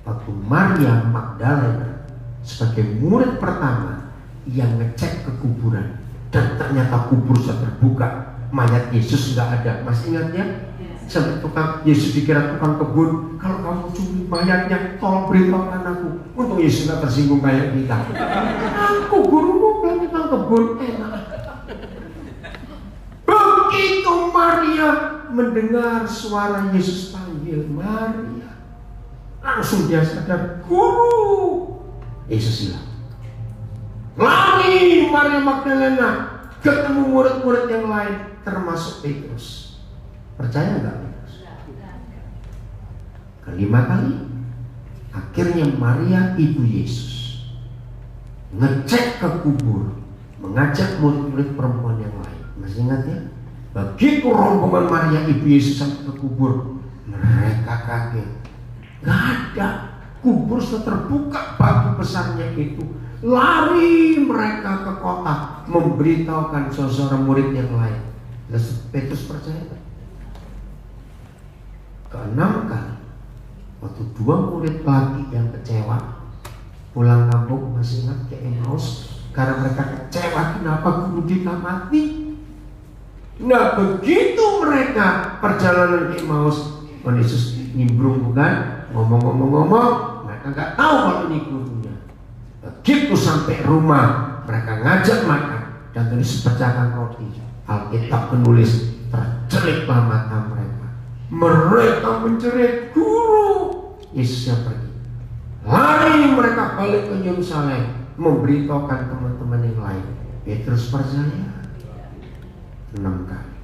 waktu Maria Magdalena sebagai murid pertama yang ngecek ke kuburan dan ternyata kubur sudah terbuka, mayat Yesus nggak ada. Masih ingat ya? Sampai tukang Yesus dikira tukang kebun. Kalau kamu curi mayatnya, tolong beritahukan aku. Untuk Yesus nggak tersinggung kayak kita. Aku gurumu bilang tukang kebun enak. Begitu Maria mendengar suara Yesus panggil Maria, langsung dia sadar, guru. Yesus hilang. Lari Maria Magdalena ketemu murid-murid yang lain termasuk Petrus. Percaya nggak Petrus? Kelima kali akhirnya Maria ibu Yesus ngecek ke kubur, mengajak murid-murid perempuan yang lain. Masih ingat ya? Begitu rombongan Maria ibu Yesus sampai ke kubur, mereka kaget. Gak ada, kubur sudah terbuka, batu besarnya itu. Lari mereka ke kota memberitahukan saudara murid yang lain. Terus Petrus percaya gak? Keenam kali waktu 2 murid lagi yang kecewa pulang kampung, masih ingat ke Emmaus, karena mereka kecewa kenapa guru kita mati. Nah, begitu mereka perjalanan ke Emmaus, Yesus nimbrung bukan, ngomong-ngomong, mereka nggak tahu kalau ini gurunya. Begitu sampai rumah, mereka ngajak makan dan tulis pecahkan roti. Alkitab menulis terceliklah mata mereka. Mereka menjerit, guru. Yesus yang pergi. Lari mereka balik ke Yerusalem, memberitahukan teman-teman yang lain. Petrus percaya. 6 kali.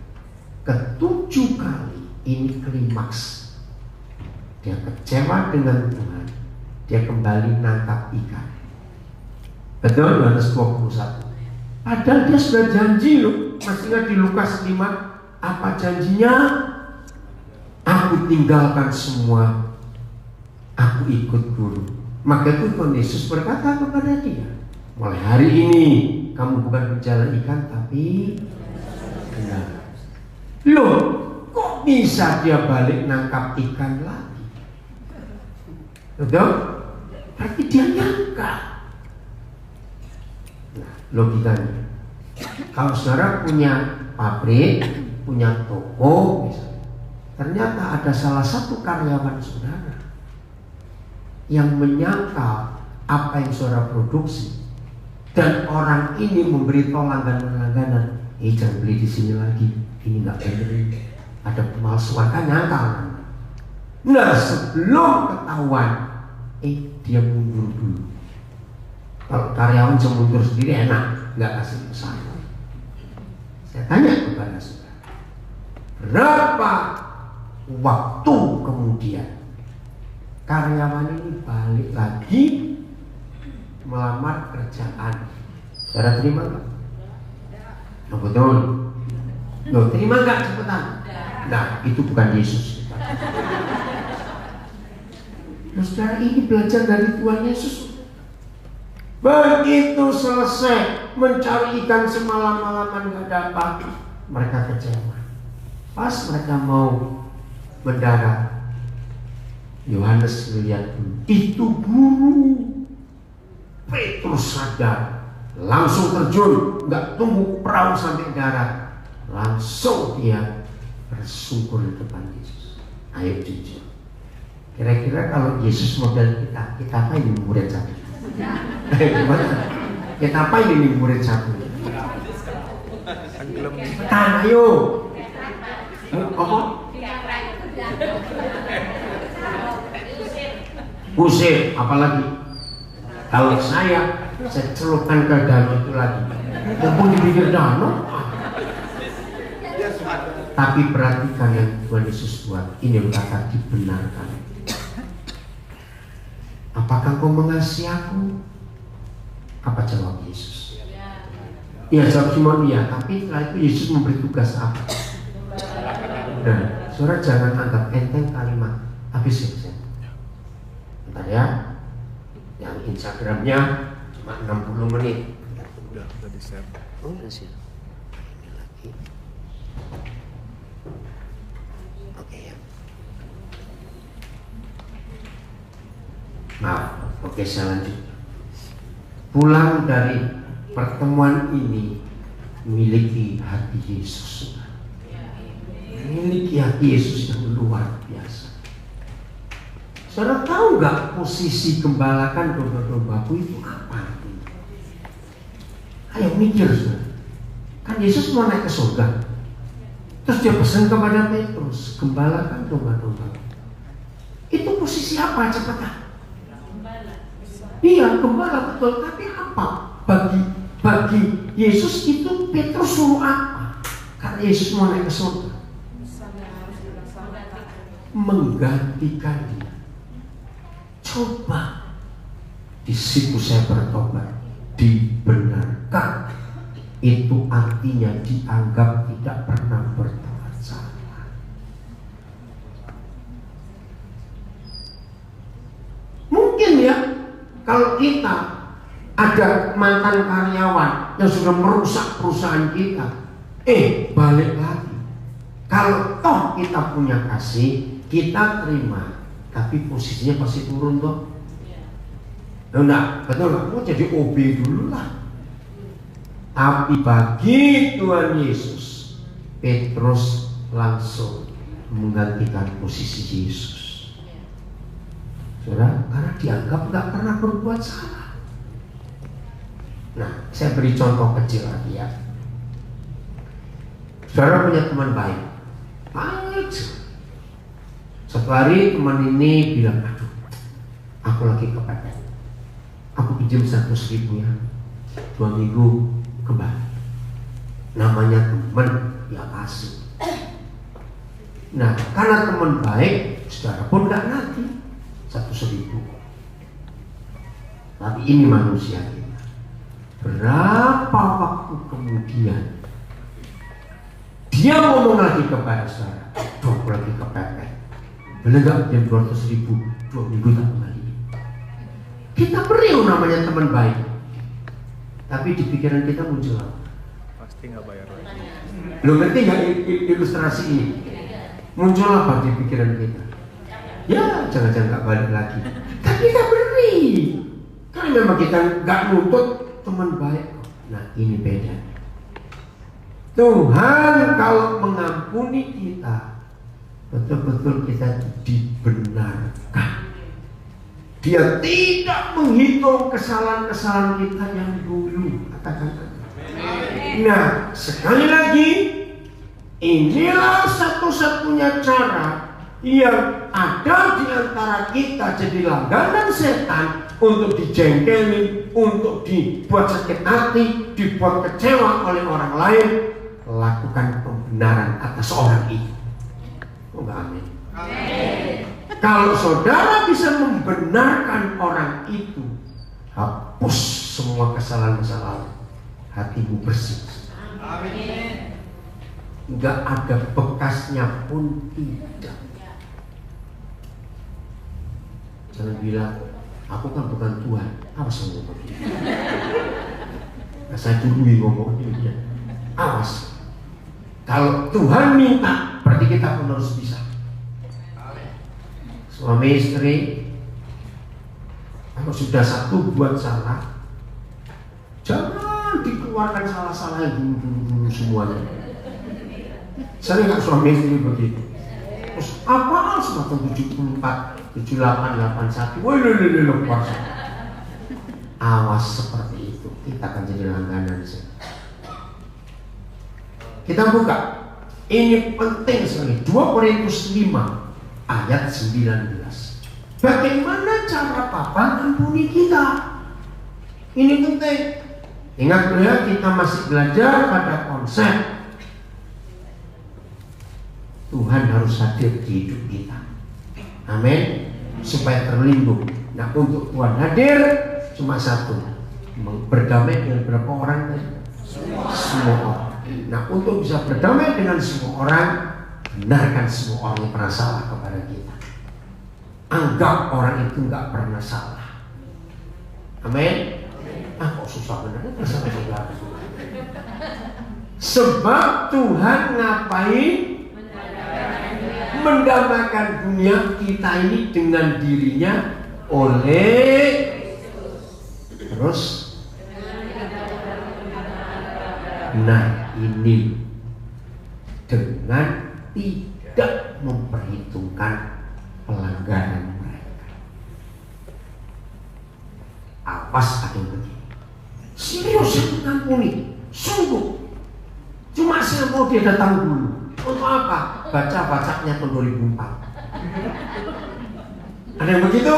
Ke-7 kali ini klimaks. Dia kecewa dengan Tuhan. Dia kembali nangkap ikan. Betul, Yohanes 21. Padahal dia sudah janji loh. Masih ingat di Lukas 5 apa janjinya? Aku tinggalkan semua, aku ikut guru. Maka itu Tuhan Yesus berkata kepada dia, mulai hari ini kamu bukan berjalan ikan tapi benar. Loh, kok kok bisa dia balik nangkap ikan lagi? Betul? Berarti dia nyangka. Nah, logikanya, kalau saudara punya pabrik, punya toko misalnya, ternyata ada salah satu karyawan saudara yang menyangkal apa yang saudara produksi, dan orang ini memberi langganan, jangan beli di sini lagi, ini nggak bener, ada pemalsuan, kan nyangkal. Nah, sebelum ketahuan, dia mundur dulu. Kalau karyawan cuma mundur sendiri enak, nggak kasih pesan. Saya tanya kepada saudara, berapa waktu kemudian karyawan ini balik lagi melamar kerjaan? Saudara terima nggak? Oh, betul. Loh, terima nggak cepetan? Nah, itu bukan Yesus. Nah, saudara, ini belajar dari Tuhan Yesus. Begitu selesai mencari ikan semalam-malaman nggak dapat, mereka kecewa. Pas mereka mau mendarat, Yohanes melihat itu guru. Petrus sadar, langsung terjun, nggak tunggu perahu sampai darat, langsung dia bersungkur di depan Yesus. Ayo jujur, kira-kira kalau Yesus model kita apa ini murid satu? Gimana? Kita apa ini murid satu? Cepetan, ayo. Apa? Usir, apalagi kalau saya celupkan ke danau itu lagi. Mumpung di pinggir danau. Tapi perhatikan yang Tuhan Yesus buat. Ini yang kata dibenarkan. Apakah kau mengasihi aku? Apa jawab Yesus? Iya, jawab Simon iya. Tapi setelah itu Yesus memberi tugas apa? Nah, saudara jangan anggap enteng kalimat. Habis ya. Bentar ya. Yang Instagramnya cuma 60 menit. Udah di share. Oh, udah sih. Ini lagi. Oke ya. Oke, saya lanjut. Pulang dari pertemuan ini, miliki hati Yesus. Miliki hati Yesus yang luar biasa. Saudara tahu nggak posisi gembalakan domba-dombaku itu apa? Ayo mikir, saudara. Kan Yesus mau naik ke surga. Terus dia pesan kepada Petrus, gembalakan domba-dombaku. Itu posisi apa? Cepat. Iya, gembala betul, tapi apa? Bagi Yesus itu Petrus suruh apa? Karena Yesus mau naik ke surga. Menggantikan dia. Coba di situ saya bertobat, dibenarkan. Itu artinya dianggap tidak pernah berbuat salah. Mungkin ya, kalau kita ada mantan karyawan yang sudah merusak perusahaan kita, balik lagi. Kalau toh kita punya kasih, kita terima, tapi posisinya pasti turun toh. Enggak, betul nggak? Mau jadi OB dulu lah. Tapi bagi Tuhan Yesus, Petrus langsung menggantikan posisi Yesus. Saudara, karena dianggap nggak pernah berbuat salah. Nah, saya beri contoh kecil lagi ya. Saudara punya teman baik. Satu hari teman ini bilang, aduh, aku lagi kepepet. Aku pinjam 100.000 ya, 2 minggu kembali. Namanya teman, ya kasih. Nah, karena teman baik, saudara pun nggak nanti 100.000. Tapi ini manusia kita. Berapa waktu kemudian dia ngomong lagi kepada saudara, aku lagi kepepet. Boleh nggak jam 200.000, 2 minggu tak kembali. Kita beri namanya teman baik. Tapi di pikiran kita muncul apa? Pasti nggak bayar lagi. Lo ngerti nggak ilustrasi ini? Muncul apa di pikiran kita? Ya, jangan-jangan nggak balik lagi. Tapi kita beri. Karena memang kita nggak nuntut, teman baik. Nah, ini beda. Tuhan kalau mengampuni kita, betul-betul kita dibenarkan. Dia tidak menghitung kesalahan-kesalahan kita yang dulu. Katakan. Nah, sekali lagi, inilah satu-satunya cara yang ada di antara kita jadi langganan setan untuk dijengkelin, untuk dibuat sakit hati, dibuat kecewa oleh orang lain. Lakukan pembenaran atas orang itu. Oh, enggak, amin. Kalau saudara bisa membenarkan orang itu, hapus semua kesalahan masa lalu, hatimu bersih. Amin. Enggak ada bekasnya pun tidak. Jangan bilang, aku kan bukan Tuhan. Awas ngomong begitu. Nah, saya dulu ngomongnya. Awas. Kalau Tuhan minta, berarti kita pun harus bisa. Suami istri, kalau sudah satu buat salah, jangan dikeluarkan salah-salah yang dulu semuanya. Sering nggak suami istri begitu? Terus apa semacam 74, 78, 81? Wah, lepas. Awas seperti itu, kita akan jadi langganan. Kita buka. Ini penting sekali. 2 Korintus 5 ayat 19. Bagaimana cara Papa ampuni kita? Ini penting. Ingat ya, kita masih belajar pada konsep Tuhan harus hadir di hidup kita. Amin. Supaya terlindung. Nah, untuk Tuhan hadir cuma satu, berdamai dengan berapa orang tadi? Semua orang. Nah, untuk bisa berdamai dengan semua orang, benarkan semua orang yang pernah salah kepada kita. Anggap orang itu nggak pernah salah. Amin. Ah, kok susah benar? Sebab Tuhan ngapain? Mendamaikan dunia kita ini dengan dirinya oleh terus. Nah, ini dengan tidak memperhitungkan pelanggaran mereka. Awas ada yang begini. Serius yang mengampuni, sungguh. Cuma saya mau dia datang dulu. Untuk apa? Baca-bacanya tahun 2004. Ada yang begitu?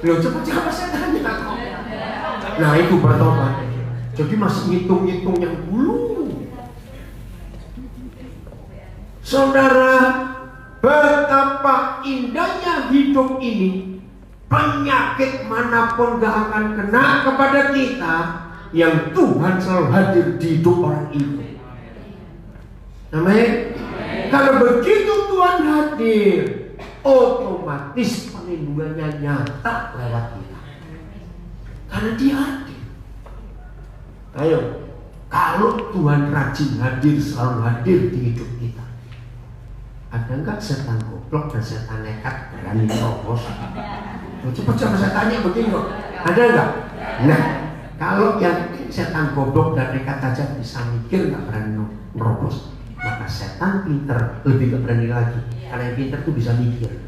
Loh, coba saya tanya kok. Nah, itu bertobat. Jadi masih ngitung-ngitung yang dulu. Saudara, betapa indahnya hidup ini. Penyakit manapun gak akan kena kepada kita, yang Tuhan selalu hadir di hidup orang itu. Amin. Kalau begitu Tuhan hadir, otomatis perlindungannya nyata lewat kita. Karena Dia hadir. Ayo, kalau Tuhan rajin hadir, selalu hadir di hidup kita, ada enggak setan goblok dan setan nekat berani nerobos? Coba saya tanya begini kok, ada enggak? Nah, kalau yang setan goblok dan nekat aja bisa mikir nggak berani nerobos, maka setan pinter lebih gak berani lagi. Karena yang pinter tuh bisa mikir.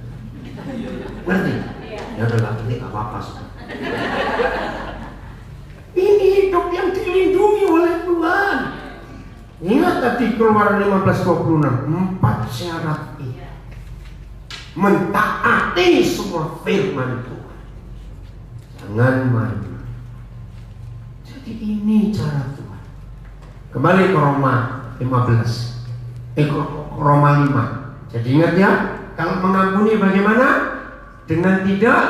Ngerti? Ya udah gak ngerti, gak apa-apa. Ini hidup yang dilindungi oleh Tuhan. Ingat tadi Keluaran 15:26, 4 syarat ini. Mentaati semua firman Tuhan. Jangan main. Jadi ini cara Tuhan. Kembali ke Roma 15. Roma 5. Jadi ingat ya, kalau mengampuni bagaimana? Dengan tidak.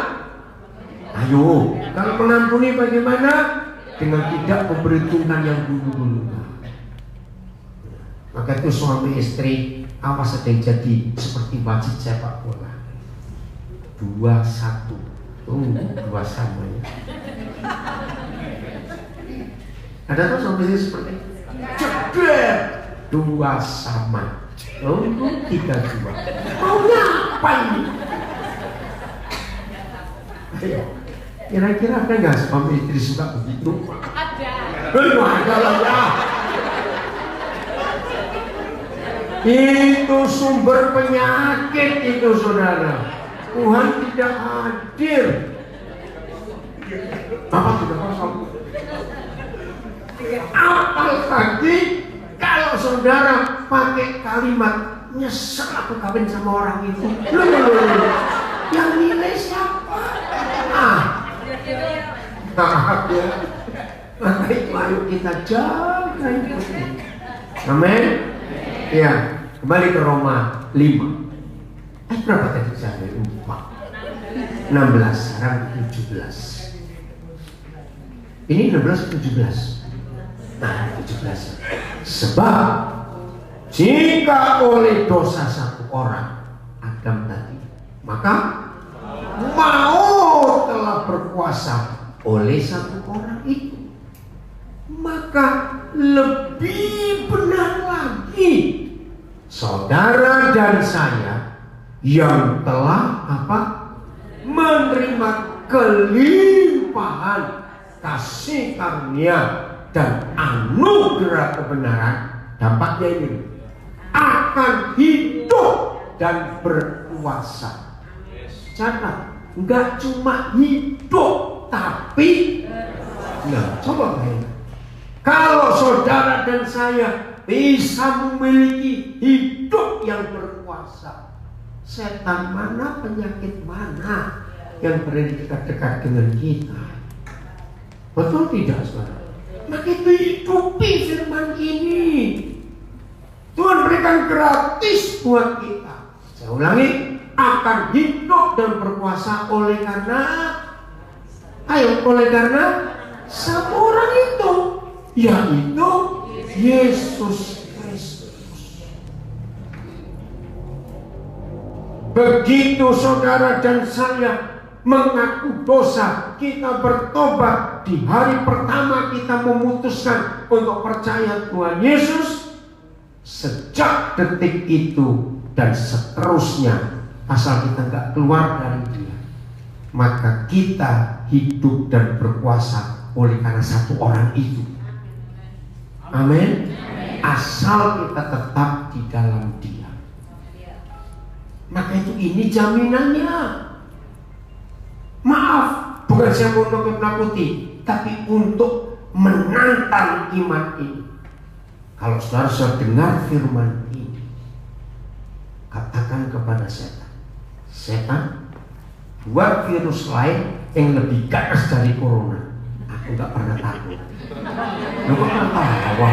Ayo, kalau mengampuni bagaimana? Dengan tidak memperhitungkan yang dulu-dulu. Maka itu suami istri, awas ada yang jadi seperti wasit sepak bola. 2-1. Dua sama ya. Ada tuh suami istri seperti jebret. 2 sama. Oh, 32. Maunya apa ini? Ayo, kira-kira ada nggak suami istri suka begitu? Ada. Ada lah ya. Itu sumber penyakit itu, saudara. Tuhan tidak hadir. Apa tidak kosong? Apalagi kalau saudara pakai kalimat nyesel aku kawin sama orang itu. Loh. Yang nilai siapa? Ya. Maka itu ayo kita jaga itu. Amin. Ya, kembali ke Roma 5. Berapa tadi saya lupa? 16, sekarang 17. Ini 16 17. Nah, 17. Sebab jika oleh dosa satu orang, Adam tadi, maka maut telah berkuasa oleh satu orang itu, maka lebih benar lagi saudara dan saya yang telah menerima kelimpahan kasih karunia dan anugerah kebenaran, dampaknya ini akan hidup dan berkuasa. Catat, nggak cuma hidup tapi coba bayangkan, kalau saudara dan saya bisa memiliki hidup yang berkuasa, setan mana, penyakit mana yang berada dekat-dekat dengan kita? Betul tidak, saudara? Maka itu hidupi firman ini. Tuhan berikan gratis buat kita. Saya ulangi, akan hidup dan berkuasa oleh karena satu orang itu, yaitu Yesus Kristus. Begitu saudara dan saya mengaku dosa, kita bertobat, di hari pertama kita memutuskan untuk percaya Tuhan Yesus, sejak detik itu dan seterusnya, asal kita nggak keluar dari Dia, maka kita hidup dan berkuasa oleh karena satu orang itu. Amin. Asal kita tetap di dalam Dia. Maka itu ini jaminannya. Maaf, bukan saya mau nakut-nakuti, tapi untuk menantang iman ini. Kalau saudara sudah dengar firman ini, katakan kepada setan, setan, buat virus lain yang lebih ganas dari corona. Aku nggak pernah takut. Lu kok ketawa?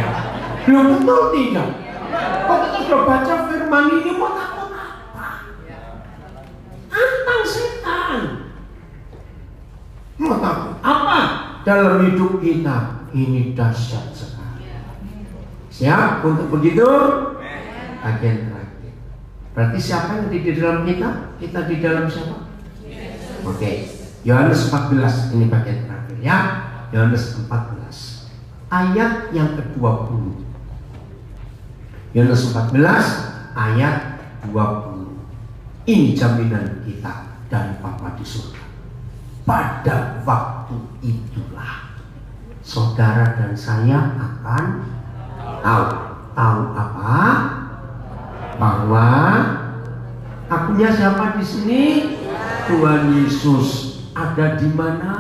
Lu betul tidak? Kok kita sudah baca firman ini mau takut apa? Tantang setan. Mau takut apa? Dalam hidup kita ini dahsyat sekali. Siap untuk begitu? Bagian terakhir. Berarti siapa yang di dalam kita? Kita di dalam siapa? Oke. Yohanes 14 ini bagian terakhir ya. Yohanes 14 ayat yang ke-20. Yohanes 14 ayat 20. Ini jaminan kita dari Bapa di surga. Pada waktu itulah saudara dan saya akan tahu apa? Bahwa akunya siapa di sini? Tuhan Yesus. Ada di mana?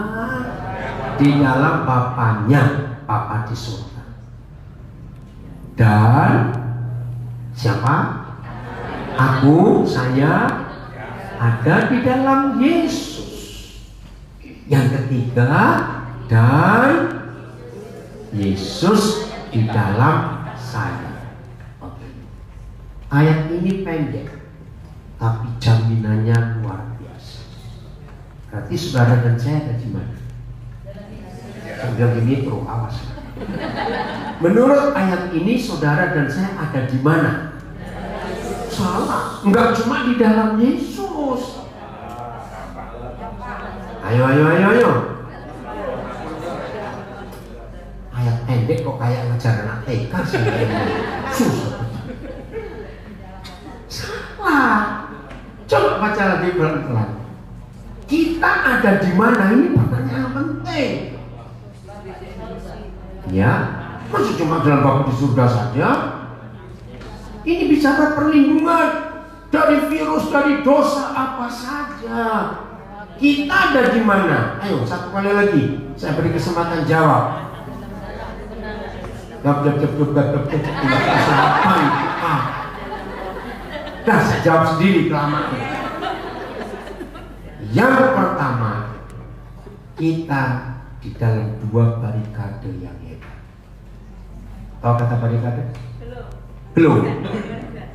Di dalam Bapanya, Bapa di surga. Dan siapa? Aku, saya ada di dalam Yesus. Yang ketiga, dan Yesus di dalam saya. Oke. Ayat ini pendek, tapi jaminannya luar biasa. Berarti saudara dan saya ada di mana? Sambil gini terus awas. Menurut ayat ini saudara dan saya ada di mana? Salah, enggak cuma di dalam Yesus. Ayo. Ayat pendek kok kayak ngajar anak TK sih. Susah. baca lagi pelan-pelan. Kita ada di mana? Ini pertanyaan penting. Ya, masih cuma dalam Bapa di surga saja. Ini bicara perlindungan dari virus, dari dosa apa saja. Kita ada di mana? Ayo, satu kali lagi. Saya beri kesempatan jawab. Gap. Nah, saya jawab sendiri kelamaan. Yang pertama, kita di dalam dua barikade yang hebat. Tahu kata barikade? Belum.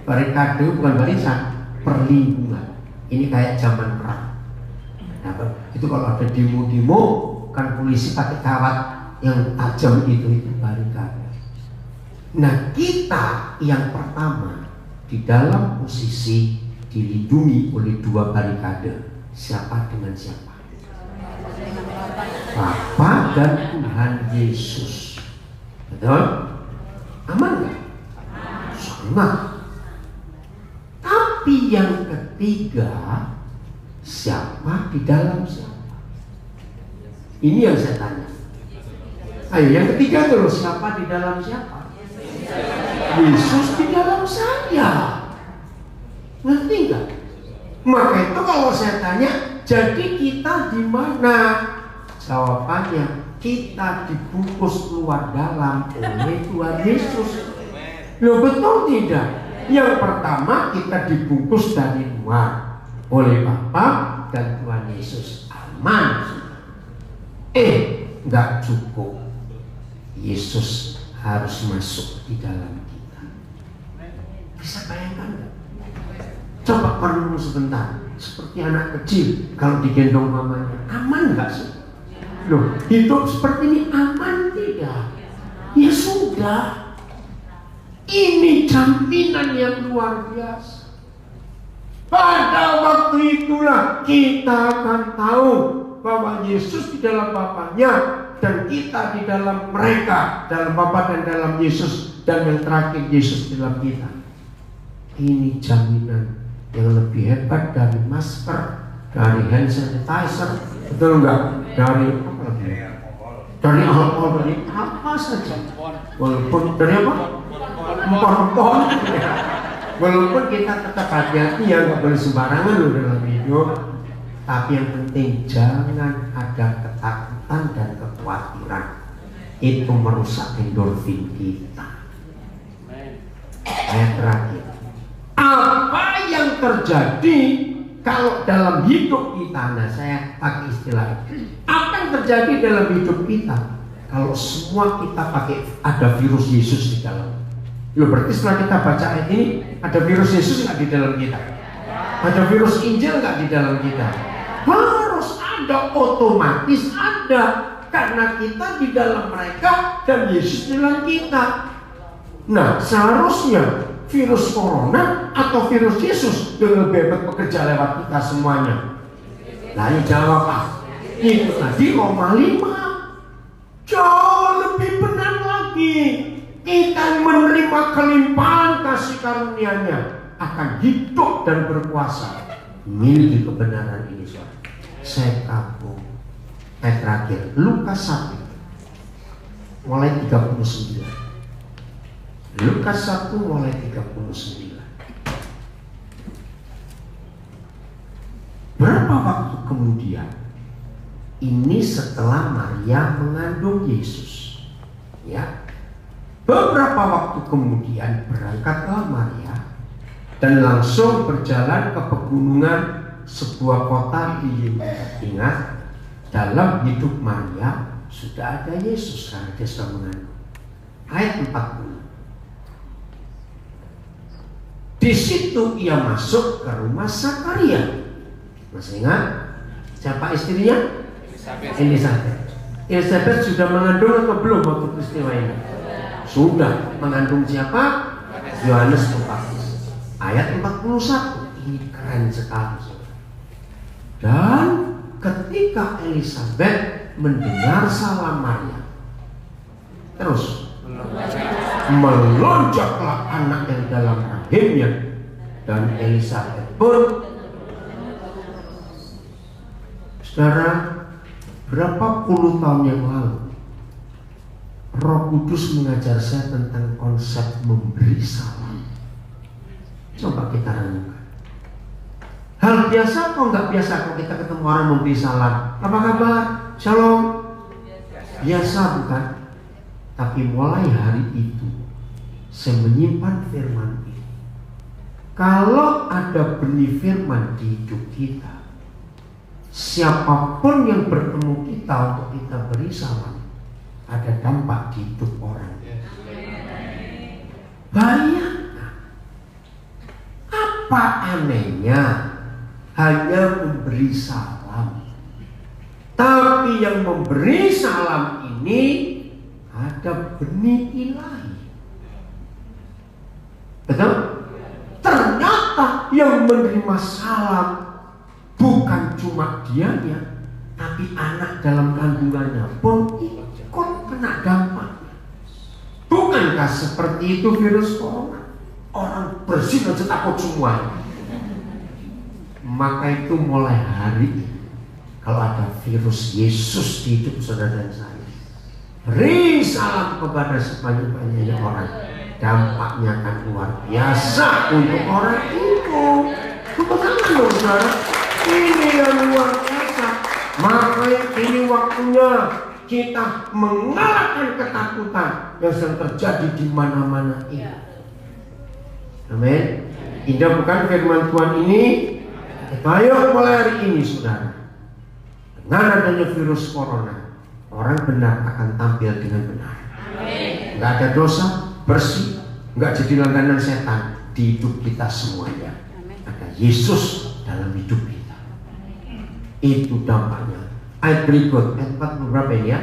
Barikade bukan barisan, perlindungan. Ini kayak zaman perang. Nah, itu kalau ada demo-demo, kan polisi pakai kawat yang tajam itu barikade. Nah, kita yang pertama di dalam posisi dilindungi oleh dua barikade. Siapa dengan siapa? Bapa dan Tuhan Yesus. Betul? Aman nggak? Sangat. Tapi yang ketiga, siapa di dalam siapa? Ini yang saya tanya. Ayo, yang ketiga dulu, siapa di dalam siapa? Yesus di dalam saya. Ngerti nggak? Maka itu kalau saya tanya, jadi kita di mana? Jawabannya, kita dibungkus luar dalam oleh Tuhan Yesus. Loh, betul tidak? Yang pertama, kita dibungkus dari luar oleh Bapa dan Tuhan Yesus. Aman. Nggak cukup. Yesus harus masuk di dalam kita. Bisa bayangkan nggak? Coba perenung sebentar, seperti anak kecil kalau digendong mamanya, aman nggak sih? Loh, hidup seperti ini aman tidak? Ya sudah, ini jaminan yang luar biasa. Pada waktu itulah kita akan tahu bahwa Yesus di dalam Bapanya dan kita di dalam mereka, dalam Bapa dan dalam Yesus, dan yang terakhir Yesus di dalam kita. Ini jaminan yang lebih hebat dari masker, dari hand sanitizer, betul enggak? Dari apa lagi? Dari alkohol, dari apa saja. Walaupun dari apa? Empon-empon. Walaupun kita tetap hati-hati ya, nggak boleh sembarangan loh dalam hidup. Tapi yang penting jangan ada ketakutan dan kekhawatiran. Itu merusak endorfin kita. Ayat terakhir. Apa yang terjadi kalau dalam hidup kita? Nah, saya pakai istilah. Apa yang terjadi dalam hidup kita kalau semua kita pakai ada virus Yesus di dalam? Loh, berarti setelah kita baca ayat ini, ada virus Yesus nggak di dalam kita? Ada virus Injil nggak di dalam kita? Harus ada, otomatis ada, karena kita di dalam mereka dan Yesus di dalam kita. Nah, seharusnya virus corona atau virus Yesus yang lebih hebat bekerja lewat kita semuanya. Lalu jawab apa? Itu tadi Roma 5. Jauh lebih benar lagi. Kita menerima kelimpahan kasih karunia-Nya akan hidup dan berkuasa. Miliki kebenaran ini, saudara. Saya kagum. Terakhir, Lukas 1 mulai 39. Lukas 1 mulai 39. Berapa waktu kemudian? Ini setelah Maria mengandung Yesus. Ya. Beberapa waktu kemudian berangkatlah Maria dan langsung berjalan ke pegunungan sebuah kota di Yudea. Ingat, dalam hidup Maria sudah ada Yesus karena dia sudah mengandung. Ayat 40. Di situ ia masuk ke rumah Zakaria. Masih ingat? Siapa istrinya? Elisabeth. Elisabeth sudah mengandung atau belum waktu peristiwa ini? Sudah. Mengandung siapa? Yohanes Pembaptis. Ayat 41. Ini keren sekali. Dan ketika Elisabeth mendengar salam Maria, terus melonjaklah anak yang dalam rahimnya, dan Elisabeth pun Saudara, berapa puluh tahun yang lalu Roh Kudus mengajar saya tentang konsep memberi salam. Coba kita renungkan. Hal biasa kok nggak biasa kalau kita ketemu orang memberi salam. Apa kabar? Shalom. Biasa bukan? Tapi mulai hari itu saya menyimpan firman ini. Kalau ada benih firman di hidup kita, siapapun yang bertemu kita untuk kita beri salam, ada dampak di hidup orang. Bayangkan, apa anehnya hanya memberi salam, tapi yang memberi salam ini ada benih ilahi. Betul? Ternyata yang menerima salam bukan cuma dianya, tapi anak dalam kandungannya pun ikut kena dampaknya. Bukankah seperti itu virus corona? Orang bersih aja takut semuanya. Maka itu mulai hari ini, kalau ada virus Yesus di hidup saudara dan saya, beri salam kepada sebanyak-banyaknya orang. Dampaknya akan luar biasa untuk orang itu. Tepuk tangan loh saudara. Ini yang luar biasa. Makanya ini waktunya kita mengalahkan ketakutan yang sedang terjadi di mana-mana ini. Amin. Indah bukan firman Tuhan ini? Ayo mulai hari ini saudara, dengan adanya virus corona, orang benar akan tampil dengan benar. Nggak ada dosa, bersih, nggak jadi langganan setan di hidup kita semuanya. Ada Yesus dalam hidup kita. Itu dampaknya. Ayat berikut, ayat 4 berapa ini ya?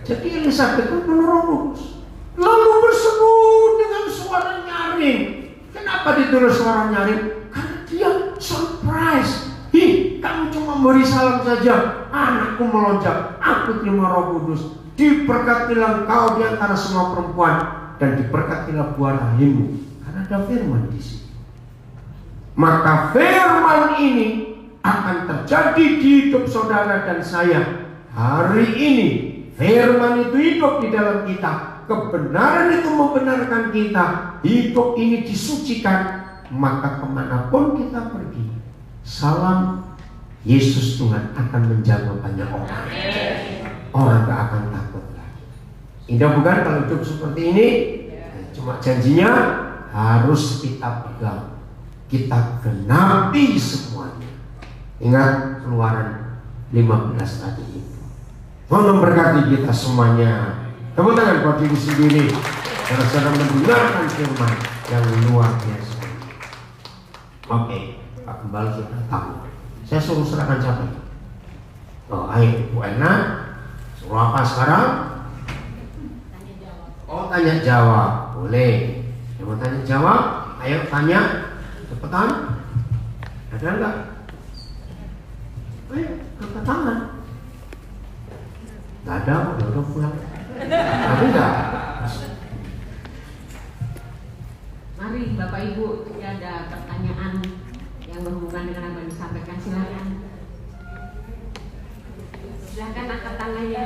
Jadi Elizabeth itu penuh Roh Kudus, lalu berseru dengan suara nyaring. Kenapa ditulis suara nyaring? Karena dia surprise. Kamu cuma beri salam saja, anakku melonjak, aku terima Roh Kudus. Diberkatilah engkau di antara semua perempuan, dan diberkatilah buah rahimmu. Karena ada firman di sini. Maka firman ini akan terjadi di hidup saudara dan saya hari ini. Firman itu hidup di dalam kita. Kebenaran itu membenarkan kita. Hidup ini disucikan. Maka kemanapun kita pergi, salam Yesus Tuhan akan menjaga banyak orang. Orang gak akan takut lagi. Indah bukan kalau hidup seperti ini? Cuma janjinya harus kita pegang, kita genapi semuanya. Ingat Keluaran 15 tadi itu. Tuhan memberkati kita semuanya. Tepuk tangan buat diri sendiri karena sedang mendengarkan firman yang luar biasa. Oke, Pak Gembala sudah tahu. Saya suruh serahkan siapa? Oh, ayo Bu Ena. Suruh apa sekarang? Oh, tanya jawab. Boleh. Yang mau tanya jawab, ayo tanya. Cepetan. Ada enggak? Ayo, angkat tangan. Enggak ada, udah pulang. Tapi enggak. Mari Bapak Ibu, jika ada pertanyaan yang berhubungan dengan apa yang disampaikan, silakan. Silakan angkat tangannya.